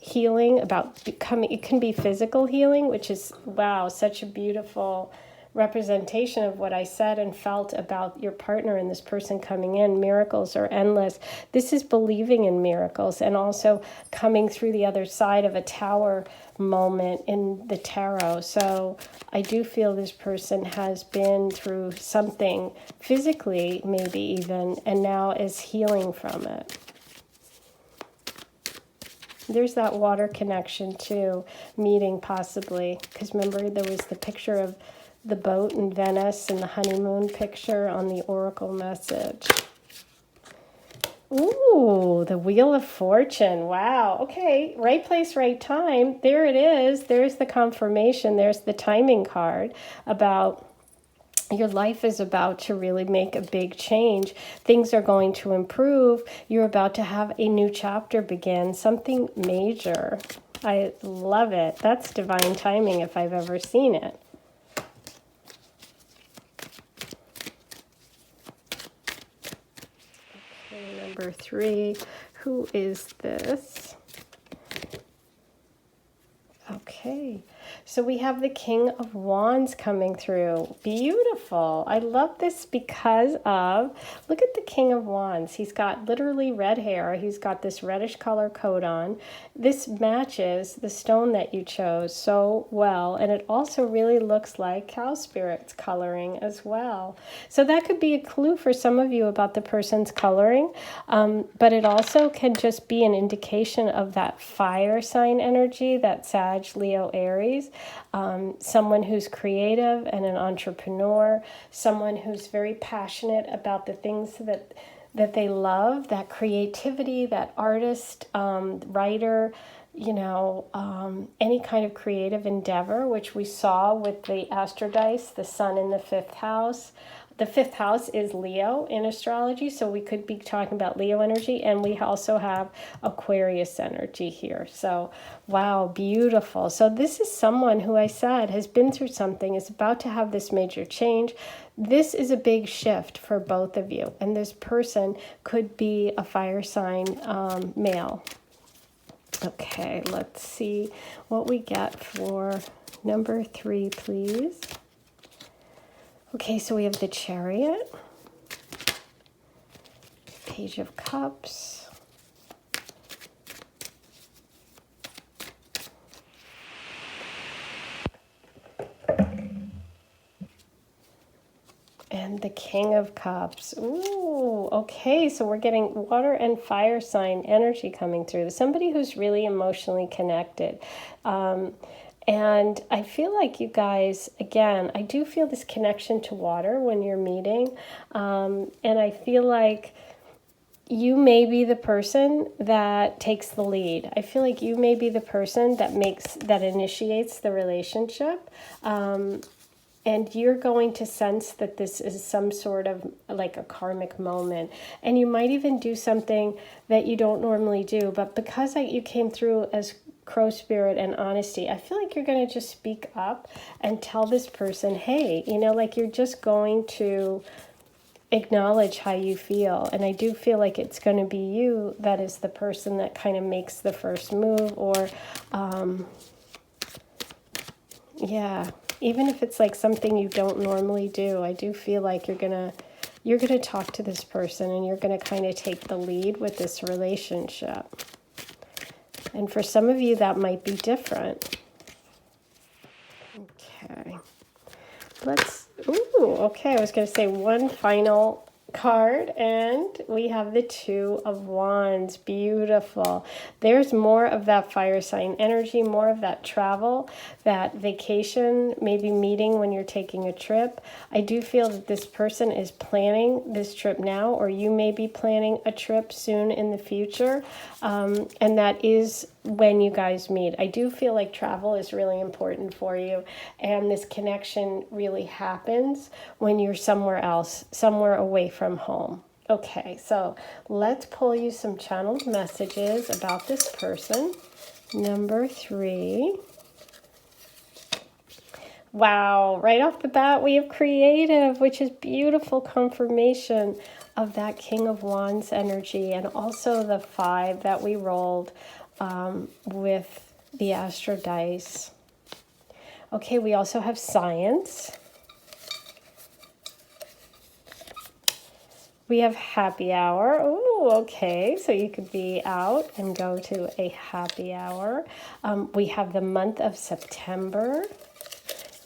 healing, about becoming. It can be physical healing, which is, wow, such a beautiful representation of what I said and felt about your partner and this person coming in. Miracles are endless. This is believing in miracles, and also coming through the other side of a tower moment in the tarot. So I do feel this person has been through something physically, maybe even, and now is healing from it. There's that water connection too, meeting possibly, because remember there was the picture of the boat in Venice and the honeymoon picture on the oracle message. Ooh, the Wheel of Fortune. Wow. Okay, right place, right time. There it is. There's the confirmation. There's the timing card about your life is about to really make a big change. Things are going to improve. You're about to have a new chapter begin, something major. I love it. That's divine timing if I've ever seen it. Okay, number 3. Who is this? Okay, so we have the King of Wands coming through. Beautiful. I love this because of, look at the King of Wands. He's got literally red hair. He's got this reddish color coat on. This matches the stone that you chose so well, and it also really looks like cow spirits coloring as well. So that could be a clue for some of you about the person's coloring, but it also can just be an indication of that fire sign energy, that Sag, Leo, Aries, someone who's creative and an entrepreneur, someone who's very passionate about the things that they love, that creativity, that artist, writer, you know, any kind of creative endeavor, which we saw with the astro dice, the sun in the 5th house. The 5th house is Leo in astrology, so we could be talking about Leo energy, and we also have Aquarius energy here. So, wow, beautiful. So this is someone who I said has been through something, is about to have this major change. This is a big shift for both of you, and this person could be a fire sign male. Okay, let's see what we get for number 3, please. Okay, so we have the Chariot, Page of Cups, and the King of Cups. Ooh, okay, so we're getting water and fire sign energy coming through. Somebody who's really emotionally connected. And I feel like you guys, again, I do feel this connection to water when you're meeting. And I feel like you may be the person that takes the lead. I feel like you may be the person that initiates the relationship. And you're going to sense that this is some sort of like a karmic moment. And you might even do something that you don't normally do. But because you came through as crow spirit and honesty, I feel like you're going to just speak up and tell this person, hey, you know, like you're just going to acknowledge how you feel. And I do feel like it's going to be you that is the person that kind of makes the first move, or yeah, even if it's like something you don't normally do. I do feel like you're gonna talk to this person, and you're gonna kind of take the lead with this relationship. And for some of you, that might be different. Okay, okay, I was going to say one final card, and we have the Two of Wands. Beautiful. There's more of that fire sign energy, more of that travel, that vacation, maybe meeting when you're taking a trip. I do feel that this person is planning this trip now, or you may be planning a trip soon in the future, and that is when you guys meet. I do feel like travel is really important for you, and this connection really happens when you're somewhere else, somewhere away from home. Okay, so let's pull you some channeled messages about this person. Number 3. Wow, right off the bat we have creative, which is beautiful confirmation of that King of Wands energy, and also the 5 that we rolled with the Astro dice. Okay, we also have science. We have happy hour. Oh, okay, so you could be out and go to a happy hour. We have the month of September.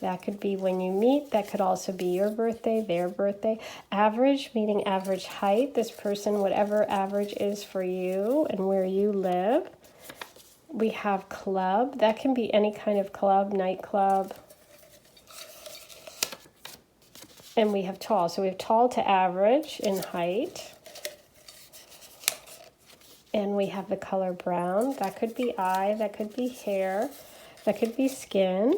That could be when you meet. That could also be your birthday, their birthday. Average, meaning average height. This person, whatever average is for you and where you live. We have club. That can be any kind of club, nightclub. And we have tall. So we have tall to average in height. And we have the color brown. That could be eye. That could be hair. That could be skin.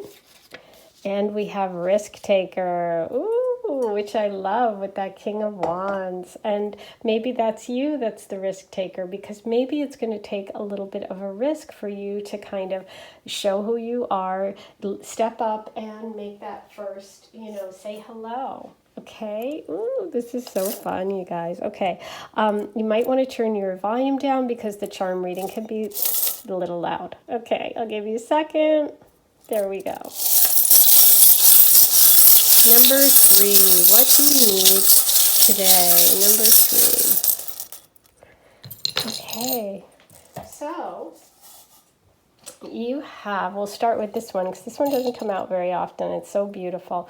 And we have risk taker, ooh, which I love with that King of Wands. And maybe that's you that's the risk taker, because maybe it's going to take a little bit of a risk for you to kind of show who you are, step up and make that first, say hello. Okay, ooh, this is so fun, you guys. Okay, you might want to turn your volume down because the charm reading can be a little loud. Okay, I'll give you a second. There we go. Number 3, what do you need today? Number 3. Okay, so you have, we'll start with this one because this one doesn't come out very often. It's so beautiful.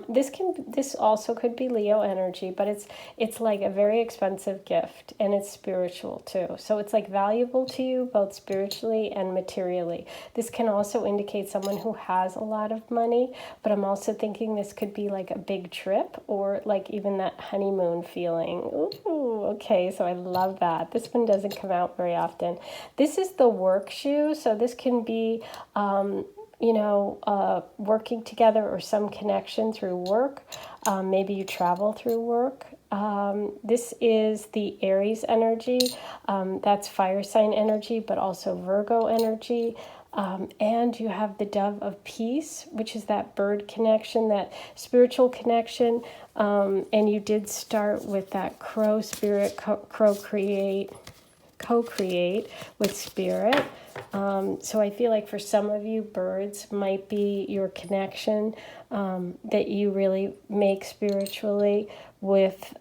This also could be Leo energy, but it's like a very expensive gift, and it's spiritual too. So it's like valuable to you both spiritually and materially. This can also indicate someone who has a lot of money, but I'm also thinking this could be like a big trip, or like even that honeymoon feeling. Ooh, okay, so I love that. This one doesn't come out very often. This is the work shoe, so this can be, working together or some connection through work. Maybe you travel through work. This is the Aries energy. That's fire sign energy, but also Virgo energy. And you have the Dove of Peace, which is that bird connection, that spiritual connection. And you did start with that crow spirit, co-create with spirit. So I feel like for some of you, birds might be your connection that you really make spiritually with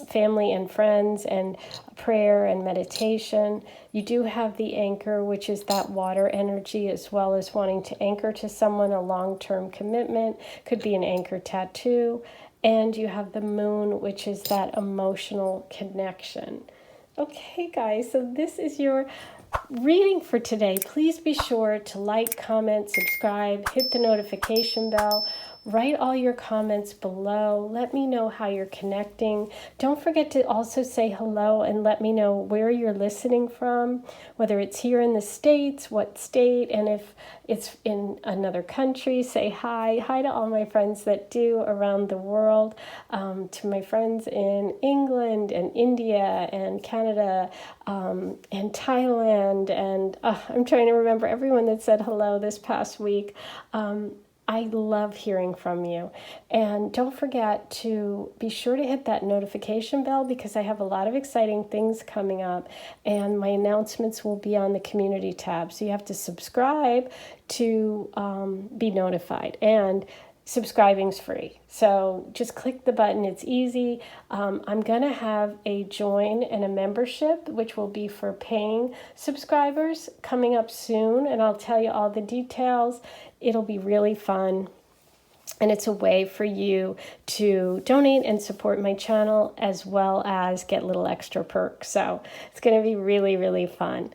family and friends, and prayer and meditation. You do have the anchor, which is that water energy, as well as wanting to anchor to someone, a long-term commitment. Could be an anchor tattoo. And you have the moon, which is that emotional connection. Okay, guys, so this is your reading for today. Please be sure to like, comment, subscribe, hit the notification bell Write all your comments below. Let me know how you're connecting. Don't forget to also say hello and let me know where you're listening from, whether it's here in the States, what state, and if it's in another country, say hi. Hi to all my friends that do around the world, to my friends in England and India and Canada and Thailand. And I'm trying to remember everyone that said hello this past week. I love hearing from you. And don't forget to be sure to hit that notification bell because I have a lot of exciting things coming up and my announcements will be on the community tab. So you have to subscribe to be notified. And subscribing's free. So just click the button. It's easy. I'm going to have a join and a membership, which will be for paying subscribers coming up soon. And I'll tell you all the details. It'll be really fun. And it's a way for you to donate and support my channel as well as get little extra perks. So it's going to be really, really fun.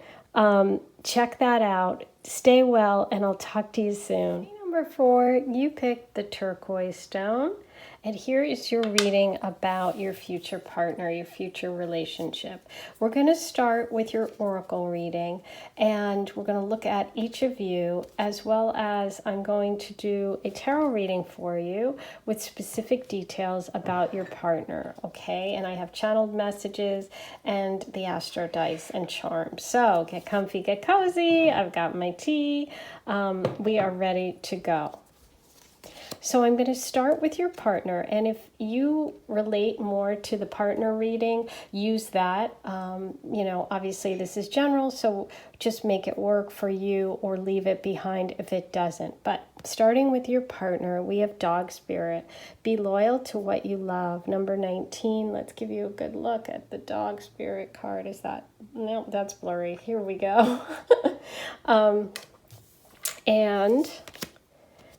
Check that out. Stay well, and I'll talk to you soon. Number 4, you picked the turquoise stone, and here is your reading about your future partner, your future relationship. We're going to start with your oracle reading, and we're going to look at each of you, as well as I'm going to do a tarot reading for you with specific details about your partner, okay? And I have channeled messages and the astro dice and charms. So get comfy, get cozy. I've got my tea. We are ready to go. So I'm going to start with your partner, and if you relate more to the partner reading, use that. Obviously this is general, so just make it work for you or leave it behind if it doesn't. But starting with your partner, we have dog spirit. Be loyal to what you love. Number 19, let's give you a good look at the dog spirit card. Is that, no, that's blurry. Here we go. And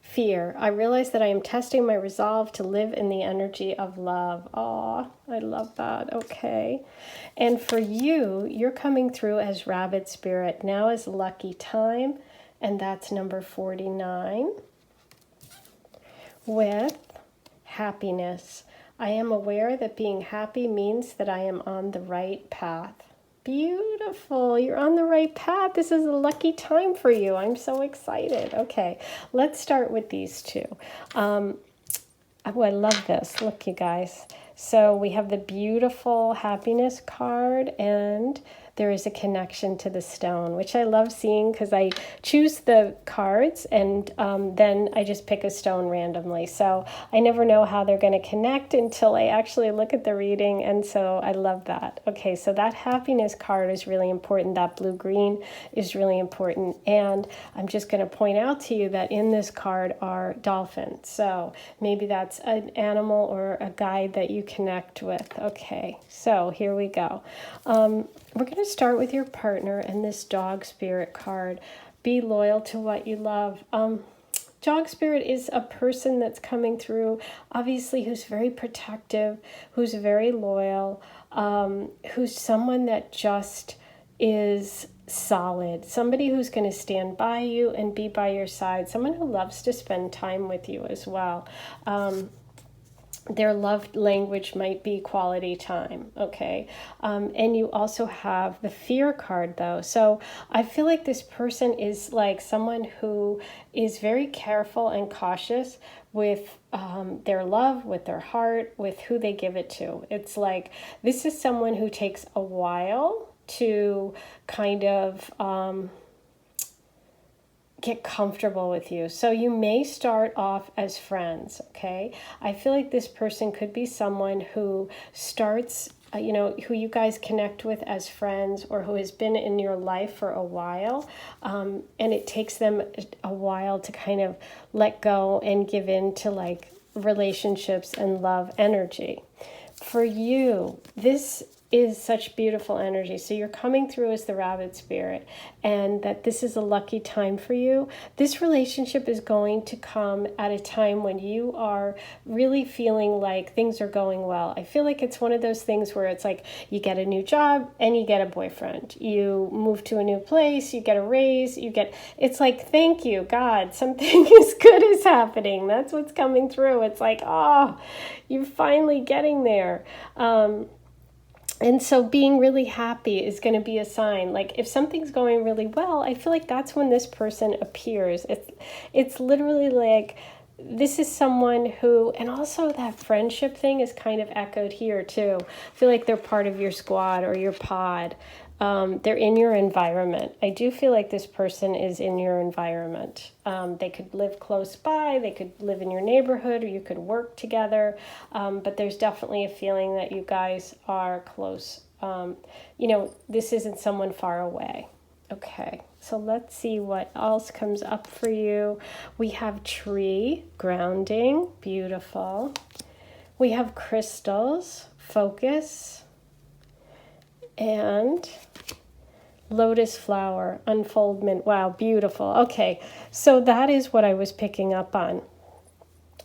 fear. I realize that I am testing my resolve to live in the energy of love. Aw, I love that. Okay. And for you, you're coming through as rabbit spirit. Now is lucky time, and that's number 49. With happiness. I am aware that being happy means that I am on the right path. Beautiful. You're on the right path. This is a lucky time for you. I'm so excited. Okay, let's start with these two. Oh, I love this. Look, you guys. So we have the beautiful happiness card, and there is a connection to the stone, which I love seeing because I choose the cards and then I just pick a stone randomly. So I never know how they're going to connect until I actually look at the reading, and so I love that. Okay, so that happiness card is really important. That blue-green is really important. And I'm just going to point out to you that in this card are dolphins. So maybe that's an animal or a guide that you connect with. Okay, so here we go. We're going to start with your partner and this dog spirit card. Be loyal to what you love. Dog spirit is a person that's coming through, obviously, who's very protective, who's very loyal, who's someone that just is solid, somebody who's going to stand by you and be by your side, someone who loves to spend time with you as well. Their love language might be quality time, okay? And you also have the fear card, though. So I feel like this person is like someone who is very careful and cautious with their love, with their heart, with who they give it to. It's like this is someone who takes a while to kind of get comfortable with you. So you may start off as friends, okay? I feel like this person could be someone who starts, who you guys connect with as friends or who has been in your life for a while. And it takes them a while to kind of let go and give in to like relationships and love energy. For you, this is such beautiful energy. So you're coming through as the rabbit spirit, and that this is a lucky time for you. This relationship is going to come at a time when you are really feeling like things are going well. I feel like it's one of those things where it's like you get a new job and you get a boyfriend. You move to a new place, you get a raise, it's like, thank you, God, something as good is happening. That's what's coming through. It's like, oh, you're finally getting there. And so being really happy is going to be a sign. Like if something's going really well, I feel like that's when this person appears. It's literally like, this is someone who, and also that friendship thing is kind of echoed here too. I feel like they're part of your squad or your pod. They're in your environment. I do feel like this person is in your environment. They could live close by, they could live in your neighborhood, or you could work together. But there's definitely a feeling that you guys are close. This isn't someone far away. Okay, so let's see what else comes up for you. We have tree, grounding, beautiful. We have crystals, focus, and lotus flower, unfoldment. Wow, beautiful. Okay, so that is what I was picking up on.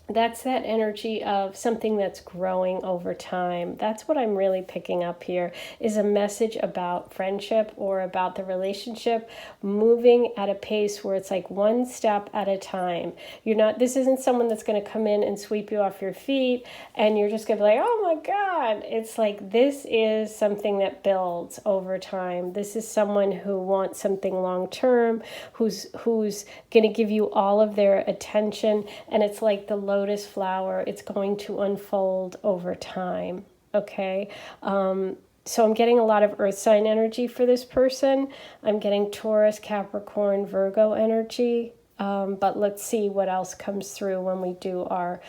That's that energy of something that's growing over time. That's what I'm really picking up here, is a message about friendship or about the relationship moving at a pace where it's like one step at a time. This isn't someone that's going to come in and sweep you off your feet and you're just going to be like, oh my God. It's like, this is something that builds over time. This is someone who wants something long term, who's going to give you all of their attention, and it's like the lotus flower, it's going to unfold over time. Okay, so I'm getting a lot of earth sign energy for this person. I'm getting Taurus, Capricorn, Virgo energy, but let's see what else comes through when we do our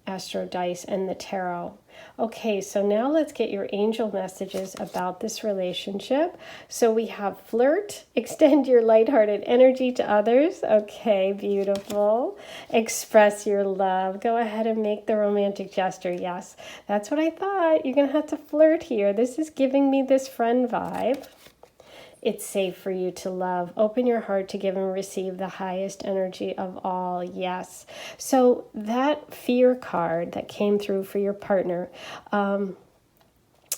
Astro Dice and the Tarot. Okay, so now let's get your angel messages about this relationship. So we have flirt, extend your lighthearted energy to others. Okay, beautiful. Express your love. Go ahead and make the romantic gesture. Yes, that's what I thought. You're going to have to flirt here. This is giving me this friend vibe. It's safe for you to love. Open your heart to give and receive the highest energy of all. Yes. So that fear card that came through for your partner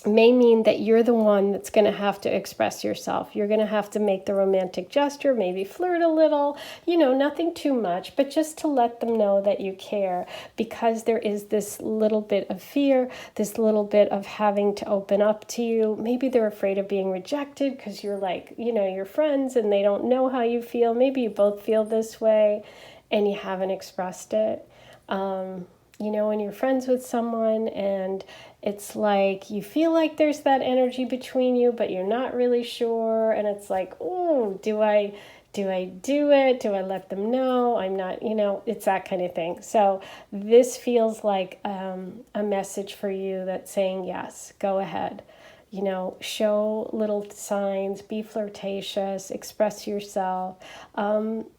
may mean that you're the one that's going to have to express yourself. You're going to have to make the romantic gesture, maybe flirt a little, nothing too much, but just to let them know that you care, because there is this little bit of fear, this little bit of having to open up to you. Maybe they're afraid of being rejected because you're like, you're friends and they don't know how you feel. Maybe you both feel this way and you haven't expressed it. When you're friends with someone and it's like you feel like there's that energy between you, but you're not really sure. And it's like, oh, do I do it? Do I let them know? I'm not, it's that kind of thing. So this feels like a message for you that's saying, yes, go ahead. Show little signs, be flirtatious, express yourself, and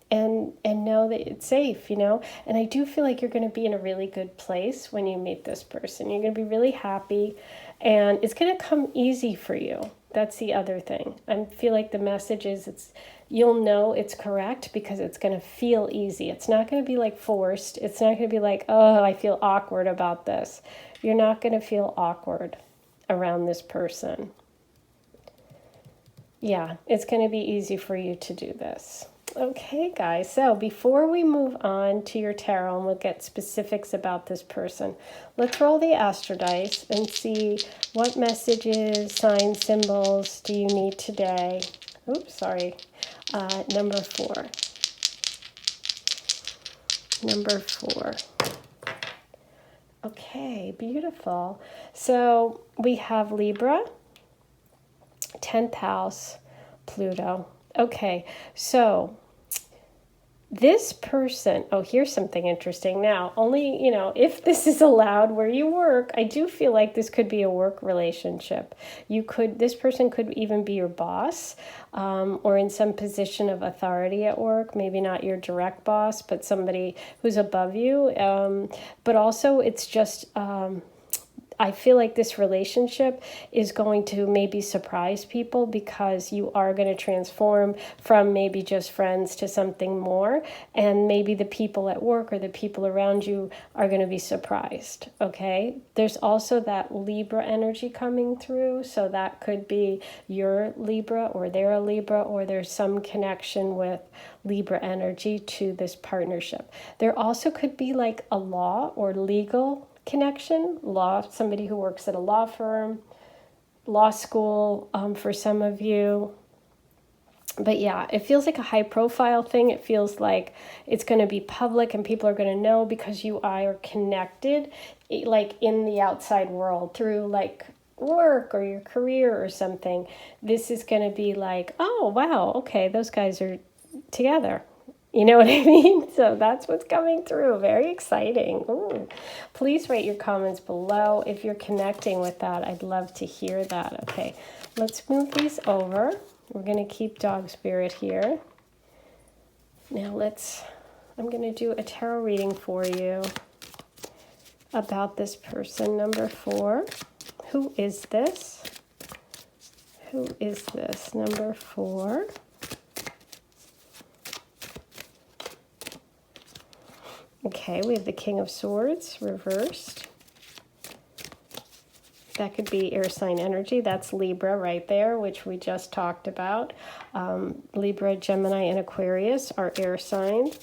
know that it's safe, And I do feel like you're going to be in a really good place when you meet this person. You're going to be really happy, and it's going to come easy for you. That's the other thing. I feel like the message is you'll know it's correct because it's going to feel easy. It's not going to be like forced. It's not going to be like, oh, I feel awkward about this. You're not going to feel awkward around this person. Yeah, it's going to be easy for you to do this. Okay, guys, so before we move on to your tarot and we'll get specifics about this person, let's roll the Astro Dice and see what messages, signs, symbols do you need today. Oops, sorry. Number 4. Number 4. Okay, beautiful. So we have Libra, 10th house, Pluto. Okay, so this person, here's something interesting. Now, only, if this is allowed where you work, I do feel like this could be a work relationship. This person could even be your boss, or in some position of authority at work, maybe not your direct boss, but somebody who's above you. But also it's just, I feel like this relationship is going to maybe surprise people because you are going to transform from maybe just friends to something more. And maybe the people at work or the people around you are going to be surprised. Okay. There's also that Libra energy coming through. So that could be you're Libra or they're a Libra, or there's some connection with Libra energy to this partnership. There also could be like a law or legal connection, somebody who works at a law firm, law school, for some of you. But yeah, it feels like a high profile thing. It feels like it's going to be public and people are going to know because you are connected, like in the outside world through like work or your career or something. This is going to be like, oh, wow, okay, those guys are together. You know what I mean? So that's what's coming through. Very exciting. Ooh. Please write your comments below if you're connecting with that. I'd love to hear that. Okay, let's move these over. We're going to keep dog spirit here. Now I'm going to do a tarot reading for you about this person, number 4. Who is this? Who is this, number 4? Okay, we have the King of Swords reversed. That could be air sign energy. That's Libra right there, which we just talked about. Libra, Gemini, and Aquarius are air signs.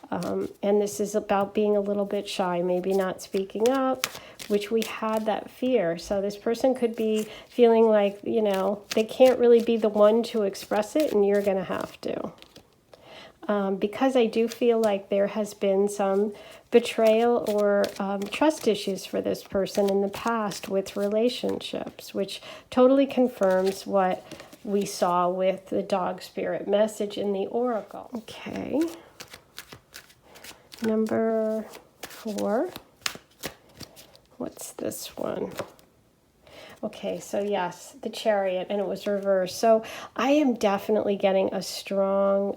And this is about being a little bit shy, maybe not speaking up, which we had that fear. So this person could be feeling like, you know, they can't really be the one to express it, and you're going to have to. Because I do feel like there has been some betrayal or trust issues for this person in the past with relationships, which totally confirms what we saw with the dog spirit message in the oracle. Okay. Number 4. What's this one? Okay, so yes, the Chariot, and it was reversed. So I am definitely getting a strong...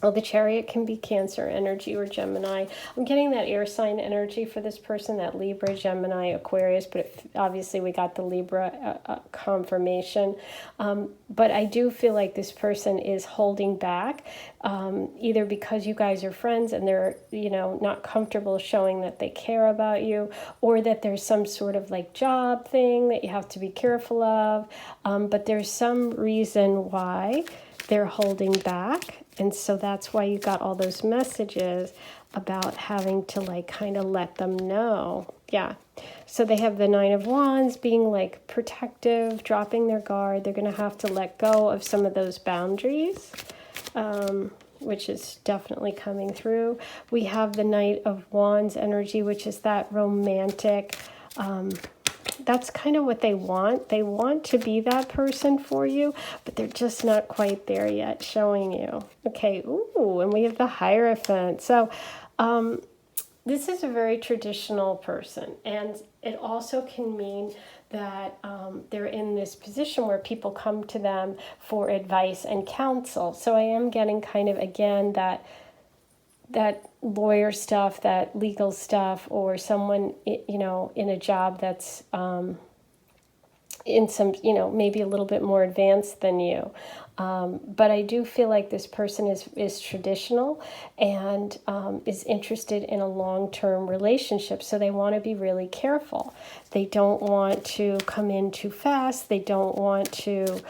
well, the Chariot can be Cancer energy or Gemini. I'm getting that air sign energy for this person, that Libra, Gemini, Aquarius, but obviously we got the Libra confirmation. But I do feel like this person is holding back, either because you guys are friends and they're, you know, not comfortable showing that they care about you, or that there's some sort of like job thing that you have to be careful of. But there's some reason why they're holding back. And so that's why you got all those messages about having to like kind of let them know. Yeah. So they have the 9 of Wands being like protective, dropping their guard. They're going to have to let go of some of those boundaries, which is definitely coming through. We have the Knight of Wands energy, which is that romantic, that's kind of what they want. They want to be that person for you, but they're just not quite there yet, showing you. Okay, ooh, and we have the Hierophant. So this is a very traditional person, and it also can mean that they're in this position where people come to them for advice and counsel. So I am getting kind of, again, that lawyer stuff, that legal stuff, or someone, you know, in a job that's in some, you know, maybe a little bit more advanced than you. But I do feel like this person is traditional and is interested in a long-term relationship. So they want to be really careful. They don't want to come in too fast. They don't want to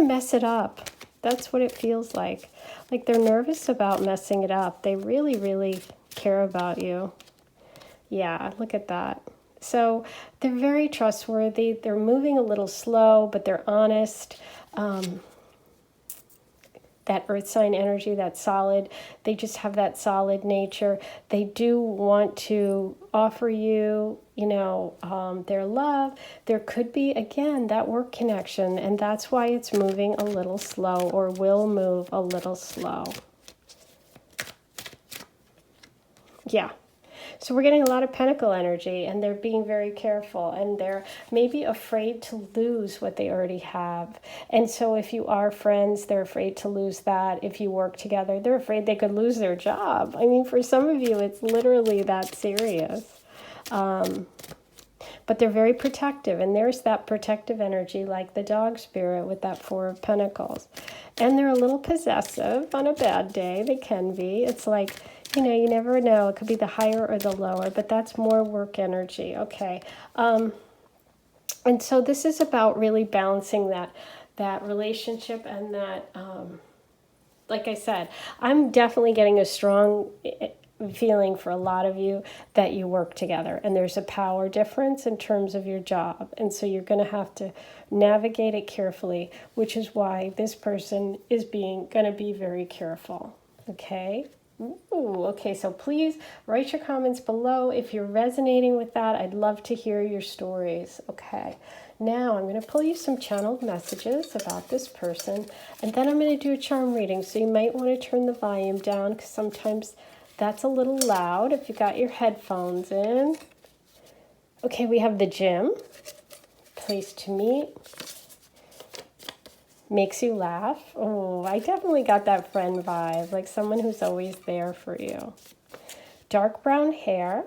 mess it up. That's what it feels like. Like they're nervous about messing it up. They really, really care about you. Yeah, look at that. So they're very trustworthy. They're moving a little slow, but they're honest. That earth sign energy, that's solid. They just have that solid nature. They do want to offer you, you know, their love. There could be, again, that work connection, and that's why it's moving a little slow, or will move a little slow. Yeah. So we're getting a lot of Pentacle energy, and they're being very careful, and they're maybe afraid to lose what they already have. And so if you are friends, they're afraid to lose that. If you work together, they're afraid they could lose their job. I mean, for some of you, it's literally that serious. But they're very protective, and there's that protective energy like the dog spirit with that Four of Pentacles. And they're a little possessive on a bad day. They can be. It's like, you know, you never know. It could be the higher or the lower, but that's more work energy. Okay. And so this is about really balancing that relationship and that, like I said, I'm definitely getting a strong feeling for a lot of you that you work together, and there's a power difference in terms of your job, and so you're going to have to navigate it carefully, which is why this person is going to be very careful. Okay. Ooh, okay, so please write your comments below if you're resonating with that. I'd love to hear your stories. Okay, now I'm going to pull you some channeled messages about this person, and then I'm going to do a charm reading, so you might want to turn the volume down because sometimes that's a little loud if you got your headphones in. Okay, we have the gym, place to meet, makes you laugh. Oh, I definitely got that friend vibe, like someone who's always there for you. Dark brown hair,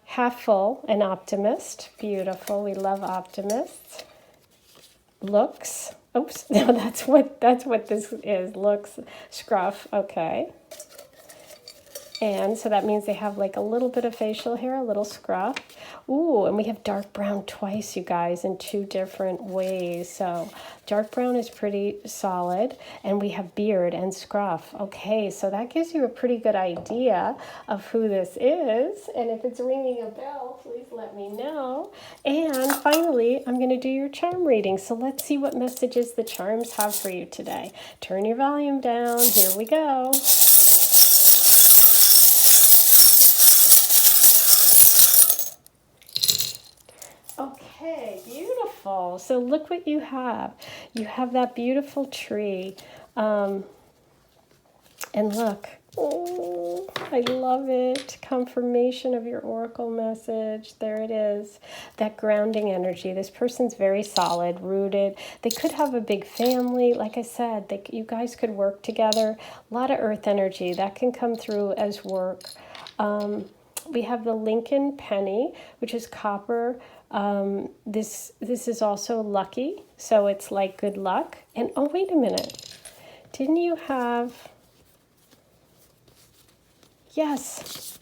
half full, an optimist. Beautiful, we love optimists. Looks, oops, no, that's what this is. Looks, scruff, okay. And so that means they have like a little bit of facial hair, a little scruff. Ooh, and we have dark brown twice, you guys, in two different ways. So dark brown is pretty solid, and we have beard and scruff. Okay, so that gives you a pretty good idea of who this is. And if it's ringing a bell, please let me know. And finally, I'm going to do your charm reading. So let's see what messages the charms have for you today. Turn your volume down. Here we go. Okay, beautiful. So look what you have. You have that beautiful tree. And look, oh, I love it. Confirmation of your oracle message. There it is. That grounding energy. This person's very solid, rooted. They could have a big family. Like I said, you guys could work together. A lot of earth energy. That can come through as work. We have the Lincoln penny, which is copper. This is also lucky, so it's like good luck. And oh, wait a minute. Didn't you have... Yes.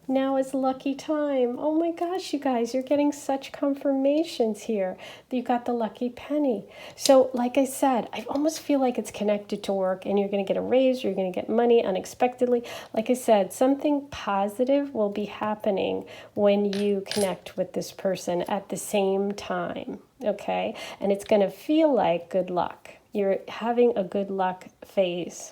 Now is lucky time. Oh my gosh, you guys, you're getting such confirmations here. You got the lucky penny. So like I said, I almost feel like it's connected to work, and you're going to get a raise, you're going to get money unexpectedly. Like I said, something positive will be happening when you connect with this person at the same time, okay? And it's going to feel like good luck. You're having a good luck phase.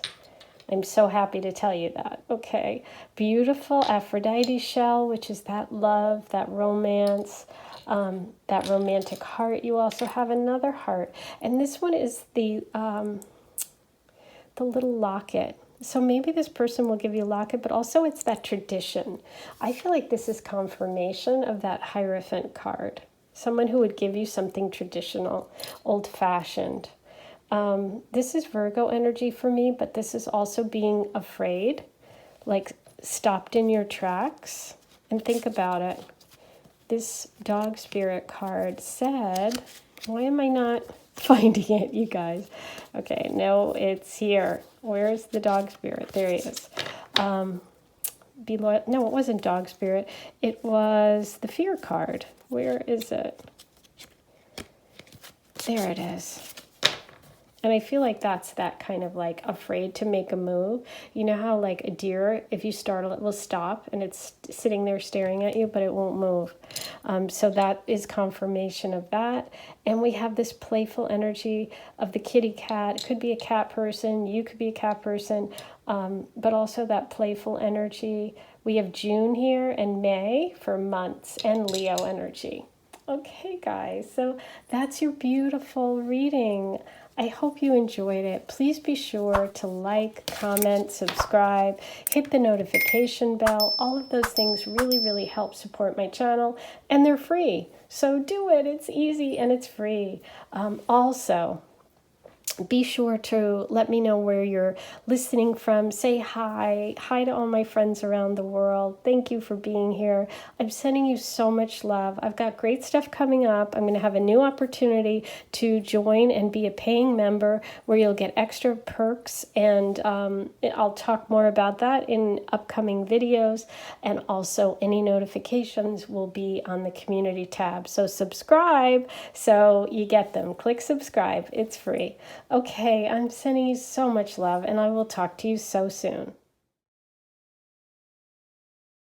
I'm so happy to tell you that. Okay, beautiful Aphrodite shell, which is that love, that romance, that romantic heart. You also have another heart, and this one is the little locket. So maybe this person will give you a locket, but also it's that tradition. I feel like this is confirmation of that Hierophant card. Someone who would give you something traditional, old-fashioned. This is Virgo energy for me, but this is also being afraid, like stopped in your tracks. And think about it. This dog spirit card said, why am I not finding it, you guys? Okay, no, it's here. Where's the dog spirit? There he is. Be loyal. No, it wasn't dog spirit. It was the fear card. Where is it? There it is. And I feel like that's that kind of like afraid to make a move. You know how like a deer, if you startle it, will stop and it's sitting there staring at you, but it won't move. So that is confirmation of that. And we have this playful energy of the kitty cat. It could be a cat person. You could be a cat person. But also that playful energy. We have June here and May for months, and Leo energy. Okay, guys, so that's your beautiful reading. I hope you enjoyed it. Please be sure to like, comment, subscribe, hit the notification bell. All of those things really, really help support my channel, and they're free. So do it. It's easy and it's free. Also, be sure to let me know where you're listening from. Say hi. Hi to all my friends around the world. Thank you for being here. I'm sending you so much love. I've got great stuff coming up. I'm going to have a new opportunity to join and be a paying member where you'll get extra perks, and I'll talk more about that in upcoming videos, and also any notifications will be on the community tab. So subscribe so you get them. Click subscribe. It's free. Okay, I'm sending you so much love, and I will talk to you so soon.